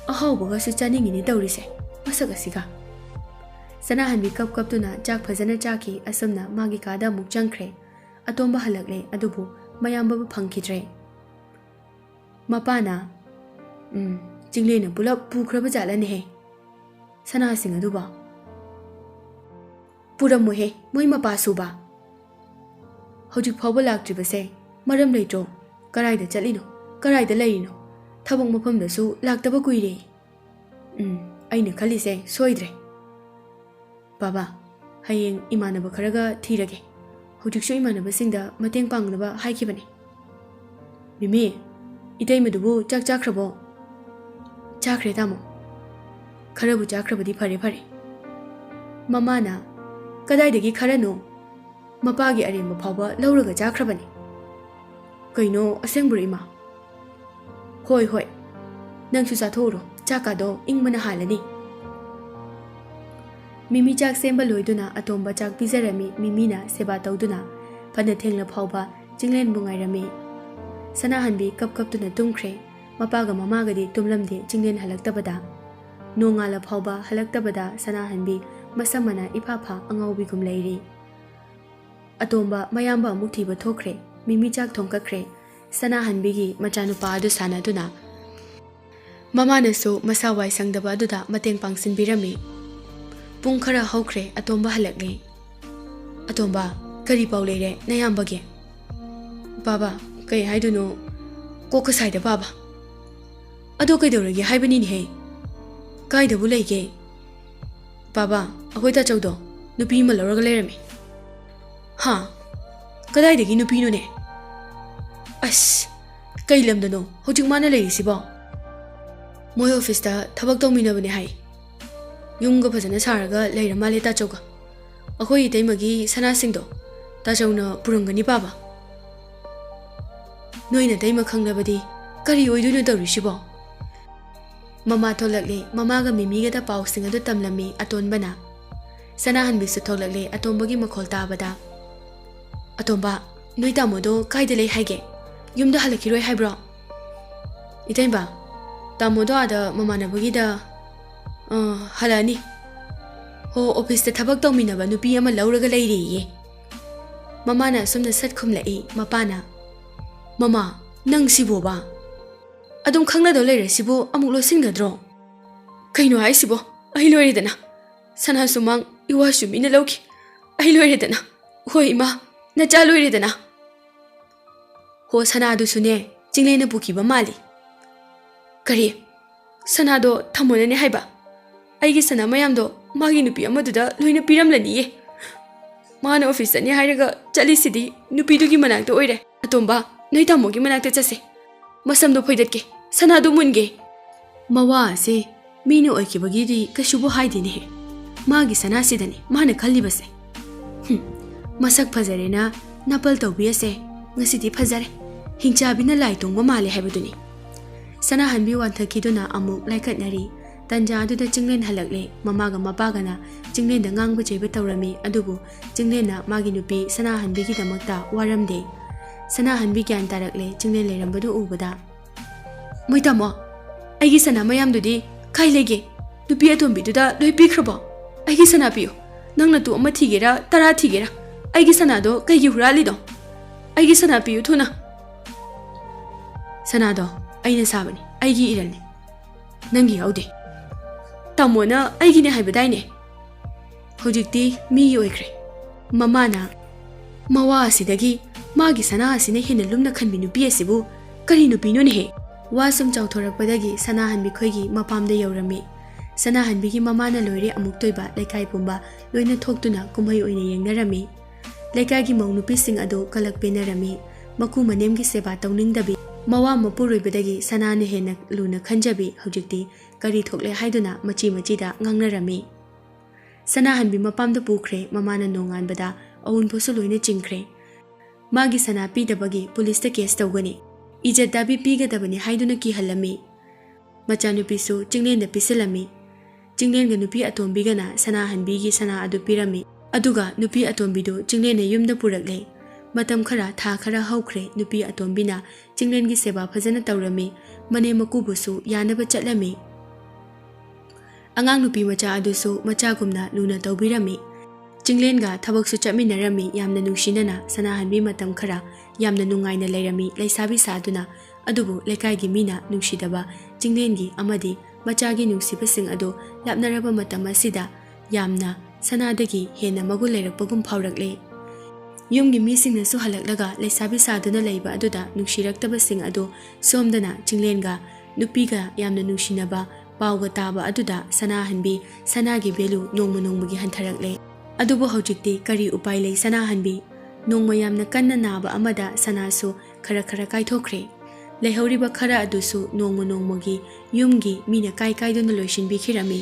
ꯑꯍꯥꯎꯕꯒꯁꯨ ꯆꯥꯅꯤꯡꯉꯤꯅꯦ ꯇꯧꯔꯤꯁꯦ, ꯃꯁꯛ ꯑꯁꯤꯒ. ꯁꯅꯥꯍꯟꯕꯤ ꯀꯞꯇꯨꯅ ꯆꯥꯛ ꯐꯖꯅ ꯆꯥꯈꯤ. ꯑꯁꯨꯝꯅ ꯃꯥꯒꯤ ꯀꯥꯗ ꯑꯃꯨꯛ ꯆꯪꯈ꯭ꯔꯦ. ꯑꯇꯣꯝꯕ ꯍꯜꯂꯛꯂꯦ, ꯑꯗꯨꯕꯨ ꯃꯌꯥꯝꯕꯕꯨ ꯐꯪꯈꯤꯗ꯭ꯔꯦ. ꯃꯄꯥꯅ ꯆꯤꯡꯂꯦꯟꯅ ꯄꯨꯂꯞ ꯄꯨꯈ꯭ꯔꯕ ꯖꯥꯠꯂꯅꯦꯍꯦ ꯁꯅꯥꯁꯤꯡ ꯑꯗꯨꯕꯣ? ꯄꯨꯔꯝꯃꯣꯏꯍꯦ, ꯃꯣꯏ ꯃꯄꯥꯁꯨꯕ. ꯍꯧꯖꯤꯛ ꯐꯥꯎꯕ ꯂꯥꯛꯇ꯭ꯔꯤꯕꯁꯦ ꯃꯔꯝ ꯂꯩꯇ꯭ꯔꯣ? ꯀꯔꯥꯏꯗ ꯆꯠꯂꯤꯅꯣ? ꯀꯔꯥꯏꯗ ꯂꯩꯔꯤꯅꯣ? ꯊꯕꯛ ꯃꯐꯝꯗꯁꯨ ꯂꯥꯛꯇꯕ ꯀꯨꯏꯔꯦ. ꯑꯩꯅ ꯈꯜꯂꯤꯁꯦ ꯁꯣꯏꯗ꯭ꯔꯦ. ꯕꯥꯕꯥ, ꯍꯌꯦꯡ ꯏꯃꯥꯟꯅꯕ ꯈꯔꯒ ꯊꯤꯔꯒꯦ. ꯍꯧꯖꯤꯛꯁꯨ ꯏꯃꯥꯟꯅꯕꯁꯤꯡꯗ ꯃꯇꯦꯡ ꯄꯥꯡꯅꯕ ꯍꯥꯏꯈꯤꯕꯅꯦ. ꯃꯤꯃꯤ, ꯏꯇꯩꯃꯗꯨꯕꯨ ꯆꯥꯛ ꯆꯥꯈ꯭ꯔꯕꯣ? ꯆꯥꯈ꯭ꯔꯦ ꯇꯥꯃꯣ. ꯈꯔꯕꯨ ꯆꯥꯈ꯭ꯔꯕꯗꯤ ꯐꯔꯦ. ꯃꯃꯥꯅ ꯀꯗꯥꯏꯗꯒꯤ ꯈꯔꯅꯣ? ꯃꯄꯥꯒꯤ ꯑꯔꯦꯝꯕ ꯐꯥꯎꯕ ꯂꯧꯔꯒ ꯆꯥꯈ꯭ꯔꯕꯅꯤ. ꯀꯩꯅꯣ, ꯑꯁꯦꯡꯕ꯭ꯔꯣ ꯏꯃꯥ? ꯍꯣꯏ, ꯅꯪꯁꯨ ꯆꯥꯊꯣꯛꯎꯔꯣ. ꯆꯥꯛꯀꯥꯗꯣ ꯏꯪꯕꯅ ꯍꯥꯜꯂꯅꯤ. ꯃꯤꯃꯤ ꯆꯥꯛ ꯁꯦꯝꯕ ꯂꯣꯏꯗꯨꯅ ꯑꯇꯣꯝꯕ ꯆꯥꯛ ꯄꯤꯖꯔꯝꯃꯤ. ꯃꯤꯃꯤꯅ ꯁꯦꯕꯥ ꯇꯧꯗꯨꯅ ꯐꯅ ꯊꯦꯡꯂ ꯐꯥꯎꯕ ꯆꯤꯡꯂꯦꯟꯕꯨ ꯉꯥꯏꯔꯝꯃꯤ. ꯁꯅꯥꯍꯟꯕꯤ ꯀꯞꯇꯨꯅ ꯇꯨꯝꯈ꯭ꯔꯦ. ꯃꯄꯥꯒ ꯃꯃꯥꯒꯗꯤ ꯇꯨꯝꯂꯝꯗꯦ ꯆꯤꯡꯂꯦꯟ ꯍꯜꯂꯛꯇꯕꯗ. ꯅꯣꯡꯉꯥꯜꯂ ꯐꯥꯎꯕ ꯍꯜꯂꯛꯇꯕꯗ ꯁꯅꯥꯍꯟꯕꯤ ꯃꯁꯝꯃꯅ ꯏꯐꯥꯐꯥ ꯑꯉꯥꯎꯕꯤꯒꯨꯝ ꯂꯩꯔꯤ. ꯑꯇꯣꯝꯕ ꯃꯌꯥꯝꯕ ꯑꯃꯨꯛ ꯊꯤꯕ ꯊꯣꯛꯈ꯭ꯔꯦ. ꯃꯤꯃꯤ ꯆꯥꯛ ꯊꯣꯡꯀꯠꯈ꯭ꯔꯦ. ꯁꯅꯥꯍꯟꯕꯤꯒꯤ ꯃꯆꯥꯅꯨꯄꯥ ꯑꯗꯨ ꯁꯥꯟꯅꯗꯨꯅ ꯃꯃꯥꯅꯁꯨ ꯃꯁꯥ ꯋꯥꯏ ꯁꯪꯗꯕ ꯑꯗꯨꯗ ꯃꯇꯦꯡ ꯄꯥꯡꯁꯤꯟꯕꯤꯔꯝꯃꯤ. ꯄꯨꯡ ꯈꯔ ꯍꯧꯈ꯭ꯔꯦ. ꯑꯇꯣꯝꯕ ꯍꯜꯂꯛꯂꯦ. ꯑꯇꯣꯝꯕ, ꯀꯔꯤ ꯄꯥꯎ ꯂꯩꯔꯦ ꯅꯌꯥꯝꯕꯒꯤ? ꯕꯥꯕꯥ, ꯀꯩ ꯍꯥꯏꯗꯣꯏꯅꯣ, ꯀꯣꯛꯀ ꯁꯥꯏꯗ ꯕꯥꯕꯥ. ꯑꯗꯣ ꯀꯩꯗꯧꯔꯒꯦ ꯍꯥꯏꯕꯅꯤꯅꯦꯍꯦ? ꯀꯥꯏꯗꯕꯨ ꯂꯩꯒꯦ? ꯕꯥꯕꯥ, ꯑꯩꯈꯣꯏ ꯇꯥꯆꯧꯗꯣ ꯅꯨꯄꯤ ꯑꯃ ꯂꯧꯔꯒ ꯂꯩꯔꯝꯃꯤ. ꯍꯥ? ꯀꯗꯥꯏꯗꯒꯤ ꯅꯨꯄꯤꯅꯣꯅꯦ? ꯑꯁ, ꯀꯩ ꯂꯝꯗꯅꯣ ꯍꯧꯖꯤꯛ ꯃꯥꯅ ꯂꯩꯔꯤꯁꯤꯕꯣ? ꯃꯣꯏ ꯑꯣꯐꯤꯁꯇ ꯊꯕꯛ ꯇꯧꯃꯤꯟꯅꯕꯅꯦ ꯍꯥꯏ. ꯌꯨꯝꯒ ꯐꯖꯅ ꯁꯥꯔꯒ ꯂꯩꯔ ꯃꯥꯜꯂꯦ ꯇꯥꯆꯧꯒ. ꯑꯩꯈꯣꯏ ꯏꯇꯩꯃꯒꯤ ꯁꯅꯥꯁꯤꯡꯗꯣ ꯇꯥꯆꯧꯅ ꯄꯨꯔꯝꯒꯅꯤ ꯕꯥꯕꯥ. ꯅꯣꯏꯅ ꯇꯩꯃ ꯈꯪꯂꯕꯗꯤ ꯀꯔꯤ ꯑꯣꯏꯗꯣꯏꯅꯣ ꯇꯧꯔꯤꯁꯤꯕꯣ? ꯃꯃꯥ ꯊꯣꯛꯂꯛꯂꯦ. ꯃꯃꯥꯒ ꯃꯤꯃꯤꯒꯗ ꯄꯥꯎꯁꯤꯡ ꯑꯗꯨ ꯇꯝꯂꯝꯃꯤ ꯑꯇꯣꯟꯕꯅ. ꯁꯅꯥꯍꯟꯕꯤꯁꯨ ꯊꯣꯛꯂꯛꯂꯦ ꯑꯇꯣꯝꯕꯒꯤ ꯃꯈꯣꯜ ꯇꯥꯕꯗ. ꯑꯇꯣꯝꯕ, ꯅꯣꯏ ꯇꯥꯃꯣꯗꯣ ꯀꯥꯏꯗ ꯂꯩ ꯍꯥꯏꯒꯦ? ꯌꯨꯝꯗ ꯍꯜꯂꯛꯈꯤꯔꯣꯏ ꯍꯥꯏꯕ꯭ꯔో? ꯏꯇꯩꯃ, ꯇꯥꯃꯣꯗꯣ ꯑꯥꯗ ꯃꯃꯥꯟꯅꯕꯒꯤꯗ ꯍꯜꯂꯛꯑꯅꯤ. ꯍꯣ, ꯑꯣꯐꯤꯁꯇ ꯊꯕꯛ ꯇꯧꯃꯤꯟꯅꯕ ꯅꯨꯄꯤ ꯑꯃ ꯂꯧꯔꯒ ꯂꯩꯔꯦꯌꯦ. ꯃꯃꯥꯅ ꯑꯁꯨꯝꯅ ꯁꯠ ꯈꯨꯝꯂꯛꯏ. ꯃꯄꯥꯅ, ꯃꯃꯥ, ꯅꯪ ꯁꯤꯕꯣꯕ? ꯑꯗꯨꯝ ꯈꯪꯅꯗꯧ ꯂꯩꯔꯁꯤꯕꯨ ꯑꯃꯨꯛ ꯂꯣꯠꯁꯤꯟꯒꯗ꯭ꯔꯣ? ꯀꯩꯅꯣ ꯍꯥꯏꯁꯤꯕꯣ? ꯑꯩ ꯂꯣꯏꯔꯦꯗꯅ. ꯁꯅꯥꯁꯨ ꯃꯥꯡ, ꯏꯋꯥꯁꯨ ꯃꯤꯅ ꯂꯧꯈꯤ. ꯑꯩ ꯂꯣꯏꯔꯦꯗꯅ. ꯍꯣꯏ ꯏꯃꯥ, ꯅꯆꯥ ꯂꯣꯏꯔꯦꯗꯅ. ꯍꯣ, ꯁꯅꯥꯗꯨꯁꯨꯅꯦ ꯆꯤꯡꯂꯦꯟꯅ ꯄꯨꯈꯤꯕ ꯃꯥꯜꯂꯤ. ꯀꯔꯤ? ꯁꯅꯥꯗꯣ ꯊꯝꯃꯣꯅꯅꯦ ꯍꯥꯏꯕ? ꯑꯩꯒꯤ ꯁꯅꯥ ꯃꯌꯥꯝꯗꯣ ꯃꯥꯒꯤ ꯅꯨꯄꯤ ꯑꯃꯗꯨꯗ ꯂꯣꯏꯅ ꯄꯤꯔꯝꯂꯅꯤꯌꯦ. ꯃꯥꯅ ꯑꯣꯐꯤꯁ ꯆꯠꯅꯤ ꯍꯥꯏꯔꯒ ꯆꯠꯂꯤꯁꯤꯗꯤ ꯅꯨꯄꯤꯗꯨꯒꯤ ꯃꯅꯥꯛꯇ ꯑꯣꯏꯔꯦ. ꯑꯇꯣꯝꯕ, ꯅꯣꯏ ꯇꯥꯃꯣꯒꯤ ꯃꯅꯥꯛꯇ ꯆꯠꯁꯦ. ꯃꯁꯝꯗꯣ ꯐꯣꯏꯗꯠꯀꯦ, ꯁꯅꯥꯗꯣ ꯃꯨꯟꯒꯦ. ꯃꯋꯥ ꯑꯁꯤ ꯃꯤꯅ ꯑꯣꯏꯈꯤꯕꯒꯤꯗꯤ ꯀꯩꯁꯨꯕꯨ ꯍꯥꯏꯗꯦꯅꯦꯍꯦ. ꯃꯥꯒꯤ ꯁꯅꯥꯁꯤꯗꯅꯤ ꯃꯥꯅ ꯈꯜꯂꯤꯕꯁꯦ. ꯃꯁꯛ ꯐꯖꯔꯦꯅ ꯅꯥꯄꯜ ꯇꯧꯕꯤ ꯑꯁꯦ ꯉꯁꯤꯗꯤ ꯐꯖꯔꯦ. ꯍꯤꯡꯆꯥꯕꯤꯅ ꯂꯥꯏ ꯇꯣꯡꯕ ꯃꯥꯜꯂꯦ ꯍꯥꯏꯕꯗꯨꯅꯤ. ꯁꯅꯥꯍꯟꯕꯤ ꯋꯥꯟꯊꯈꯤꯗꯨꯅ ꯑꯃꯨꯛ ꯂꯥꯏꯀꯠꯅꯔꯤ. ꯇꯟꯖꯥ ꯑꯗꯨꯗ ꯆꯤꯡꯂꯦꯟ ꯍꯜꯂꯛꯂꯦ ꯃꯃꯥꯒ ꯃꯄꯥꯒꯅ ꯆꯤꯡꯂꯦꯟꯗ ꯉꯥꯡꯕ ꯆꯩꯕ ꯇꯧꯔꯝꯃꯤ ꯑꯗꯨꯕꯨ ꯆꯤꯡꯂꯦꯟꯅ ꯃꯥꯒꯤ ꯅꯨꯄꯤ ꯁꯅꯥꯍꯟꯕꯤꯒꯤꯗꯃꯛꯇ ꯋꯥꯔꯝꯗꯦ ꯁꯅꯥꯍꯟꯕꯤ ꯒ꯭ꯌꯥꯟ ꯇꯥꯔꯛꯂꯦ ꯆꯤꯡꯂꯦꯟ ꯂꯩꯔꯝꯕꯗꯨ ꯎꯕꯗ ꯃꯣꯏ ꯇꯥꯃꯣ ꯑꯩꯒꯤ ꯁꯅꯥ ꯃꯌꯥꯝꯗꯨꯗꯤ ꯀꯥꯏ ꯂꯩꯒꯦ ꯅꯨꯄꯤ ꯑꯇꯣꯝꯕꯤꯗꯨꯗ ꯂꯣꯏ ꯄꯤꯈ꯭ꯔꯕꯣ ꯑꯩꯒꯤ ꯁꯅꯥ ꯄꯤꯌꯨ ꯅꯪꯅ ꯇꯨ ꯑꯃ ꯊꯤꯒꯦꯔꯥ 10 ꯊꯤꯒꯦꯔꯥ ꯑꯩꯒꯤ ꯁꯅꯥꯗꯣ ꯀꯩꯒꯤ ꯍꯨꯔꯥꯜꯂꯤꯗꯣ ꯑꯩꯒꯤ ꯁꯅꯥ ꯄꯤꯌꯨ ꯊꯨꯅ ꯁꯅꯥꯗꯣ ꯑꯩꯅ ꯁꯥꯕꯅꯤ ꯑꯩꯒꯤ ꯏꯔꯜꯅꯤ ꯅꯪꯒꯤ ꯌꯥꯎꯗꯦ ꯇꯥꯃꯣꯅ ꯑꯩꯒꯤꯅꯦ ꯍꯥꯏꯕꯗꯥꯏꯅꯦ ꯍꯧꯖꯤꯛꯇꯤ ꯃꯤꯒꯤ ꯑꯣꯏꯈ꯭ꯔꯦ ꯃꯃꯥꯅ ꯃꯋꯥ ꯑꯁꯤꯗꯒꯤ ꯃꯥꯒꯤ ꯁꯅꯥ ꯑꯁꯤꯅ ꯍꯦꯟꯅ ꯂꯨꯝꯅ ꯈꯟꯕꯤ ꯅꯨꯄꯤ ꯑꯁꯤꯕꯨ ꯀꯔꯤ ꯅꯨꯄꯤꯅꯣꯅꯦꯍꯦ ꯋꯥ ꯁꯨꯝ ꯆꯥꯎꯊꯣꯔꯛꯄꯗꯒꯤ ꯁꯅꯥꯍꯟꯕꯤ ꯈꯣꯏꯒꯤ ꯃꯄꯥꯝꯗ ꯌꯧꯔꯝꯃꯤ ꯁꯅꯥꯍꯟꯕꯤꯒꯤ ꯃꯃꯥꯅ ꯂꯣꯏꯔꯦ ꯑꯃꯨꯛ ꯇꯣꯏꯕ ꯂꯩꯀꯥꯏ ꯄꯨꯝꯕ ꯂꯣꯏꯅ ꯊꯣꯛꯇꯨꯅ ꯀꯨꯝꯍꯩ ꯑꯣꯏꯅ ꯌꯦꯡꯅꯔꯝꯃꯤ ꯂꯩꯀꯥꯏꯒꯤ ꯃꯧ ꯅꯨꯄꯤꯁꯤꯡ ꯑꯗꯨ ꯀꯂꯛ ꯄꯦꯟꯅꯔꯝꯃꯤ ꯃꯀꯨ ꯃꯅꯦꯝꯒꯤ ꯁꯦꯕꯥ ꯇꯧꯅꯤꯡꯗꯕꯤ ꯃꯋꯥ ꯃꯄꯨꯔꯣꯏꯕꯗꯒꯤ ꯁꯅꯥꯅ ꯍꯦꯟꯅ ꯂꯨꯅ ꯈꯟꯖꯕꯤ ꯍꯧꯖꯤꯛꯇꯤ ꯀꯔꯤ ꯊꯣꯛꯂꯦ ꯍꯥꯏꯗꯨꯅ ꯃꯆꯤ ꯃꯆꯤꯗ ꯉꯥꯡꯅꯔꯝꯃꯤ ꯁꯅꯥꯍꯟꯕꯤ ꯃꯄꯥꯝꯗ ꯄꯨꯈ꯭ꯔꯦ ꯃꯃꯥꯅ ꯅꯣꯡꯉꯥꯟꯕꯗ ꯑꯎꯟꯄꯣꯠꯁꯨ ꯂꯣꯏꯅ ꯆꯤꯡꯈ꯭ꯔꯦ ꯃꯥꯒꯤ ꯁꯅꯥ ꯄꯤꯗꯕꯒꯤ ꯄꯨꯂꯤꯁꯇ ꯀꯦꯁ ꯇꯧꯒꯅꯤ ꯏꯖꯠ ꯗꯥꯕꯤ ꯄꯤꯒꯗꯕꯅꯤ ꯍꯥꯏꯗꯨꯅ ꯀꯤꯍꯜꯂꯝꯃꯤ ꯃꯆꯥꯅꯨꯄꯤꯁꯨ ꯆꯤꯡꯂꯦꯟꯗ ꯄꯤꯁꯤꯜꯂꯝꯃꯤ ꯆꯤꯡꯂꯦꯟꯒ ꯅꯨꯄꯤ ꯑꯇꯣꯝꯕꯤꯒꯅ ꯁꯅꯥꯍꯟꯕꯤꯒꯤ ꯁꯅꯥ ꯑꯗꯨ ꯄꯤꯔꯝꯃꯤ ꯑꯗꯨꯒ ꯅꯨꯄꯤ ꯑꯇꯣꯝꯕꯤꯗꯨ ꯆꯤꯡꯂꯦꯟꯅ ꯌꯨꯝꯗ ꯄꯨꯔꯛꯂꯦ ꯃꯇꯝ ꯈꯔ ꯊꯥ ꯈꯔ ꯍꯧꯈ꯭ꯔꯦ ꯅꯨꯄꯤ ꯑꯇꯣꯝꯕꯤꯅ ꯆꯤꯡꯂꯦꯟꯒꯤ ꯁꯦꯕꯥ ꯐꯖꯅ ꯇꯧꯔꯝꯃꯤ ꯃꯅꯦ ꯃꯀꯨꯕꯨꯁꯨ ꯌꯥꯅꯕ ꯆꯠꯂꯝꯃꯤ ꯑꯉꯥꯡ ꯅꯨꯄꯤ ꯃꯆꯥ ꯑꯗꯨꯁꯨ ꯃꯆꯥꯒꯨꯝꯅ ꯂꯨꯅ ꯇꯧꯕꯤꯔꯝꯃꯤ ꯆꯤꯡꯂꯦꯟꯒ ꯊꯕꯛꯁꯨ ꯆꯠꯃꯤꯟꯅꯔꯝꯃꯤ ꯌꯥꯝꯅ ꯅꯨꯡꯁꯤꯅꯅ ꯁꯅꯥꯍꯟꯕꯤ ꯃꯇꯝ ꯈꯔ ꯌꯥꯝꯅ ꯅꯨꯡꯉꯥꯏꯅ ꯂꯩꯔꯝꯃꯤ ꯂꯩꯁꯥꯕꯤ ꯁꯥꯗꯨꯅ ꯑꯗꯨꯕꯨ ꯂꯩꯀꯥꯏꯒꯤ ꯃꯤꯅ ꯅꯨꯡꯁꯤꯗꯕ ꯆꯤꯡꯂꯦꯟꯒꯤ ꯑꯃꯗꯤ ꯃꯆꯥꯒꯤ ꯅꯨꯡꯁꯤꯕꯁꯤꯡ ꯑꯗꯨ ꯂꯥꯞꯅꯔꯕ ꯃꯇꯝ ꯑꯁꯤꯗ ꯌꯥꯝꯅ ꯁꯅꯥꯗꯒꯤ ꯍꯦꯟꯅ ꯃꯒꯨꯟ ꯂꯩꯔꯛꯄꯒꯨꯝ ꯐꯥꯎꯔꯛꯂꯦ ꯌꯨꯝꯒꯤ ꯃꯤꯁꯤꯡꯅꯁꯨ ꯍꯜꯂꯛꯂꯒ ꯂꯩꯁꯥꯕꯤ ꯁꯥꯗꯨꯅ ꯂꯩꯕ ꯑꯗꯨꯗ ꯅꯨꯡꯁꯤꯔꯛꯇꯕꯁꯤꯡ ꯑꯗꯨ ꯁꯣꯝꯗꯅ ꯆꯤꯡꯂꯦꯟꯒ ꯅꯨꯄꯤꯒ ꯌꯥꯝꯅ ꯅꯨꯡꯁꯤꯅꯕ ꯄꯥꯎꯒ ꯇꯥꯕ ꯑꯗꯨꯗ ꯁꯅꯥꯍꯟꯕꯤ ꯁꯅꯥꯒꯤ ꯚꯦꯂꯨ ꯅꯣꯡꯃ ꯅꯣꯡꯃꯒꯤ ꯍꯟꯊꯔꯛꯂꯦ ꯑꯗꯨꯕꯨ ꯍꯧꯖꯤꯛꯇꯤ ꯀꯔꯤ ꯎꯄꯥꯏ ꯂꯩ ꯁꯅꯥꯍꯟꯕꯤ ꯅꯣꯡꯃ ꯌꯥꯝꯅ ꯀꯟꯅ ꯅꯥꯕ ꯑꯃꯗ ꯁꯅꯥꯁꯨ ꯈꯔ ꯈꯔ ꯀꯥꯏꯊꯣꯛꯈ꯭ꯔꯦ ꯂꯩꯍꯧꯔꯤꯕ ꯈꯔ ꯑꯗꯨꯁꯨ ꯅꯣꯡꯃ ꯅꯣꯡꯃꯒꯤ ꯌꯨꯝꯒꯤ ꯃꯤꯅ ꯀꯥꯏꯗꯨꯅ ꯂꯣꯏꯁꯤꯟꯕꯤꯈꯤꯔꯝꯃꯤ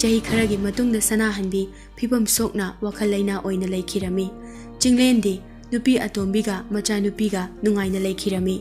ꯆꯍꯤ ꯈꯔꯒꯤ ꯃꯇꯨꯡꯗ ꯁꯅꯥꯍꯟꯕꯤ ꯐꯤꯕꯝ ꯁꯣꯛꯅ ꯋꯥꯈꯜ ꯂꯩꯅꯥ ꯑꯣꯏꯅ ꯂꯩꯈꯤꯔꯝꯃꯤ ꯆꯤꯡꯂꯦꯟꯗꯤ ꯅꯨꯄꯤ ꯑꯇꯣꯝꯕꯤꯒ ꯃꯆꯥꯅꯨꯄꯤꯒ ꯅꯨꯡꯉꯥꯏꯅ ꯂꯩꯈꯤꯔꯝꯃꯤ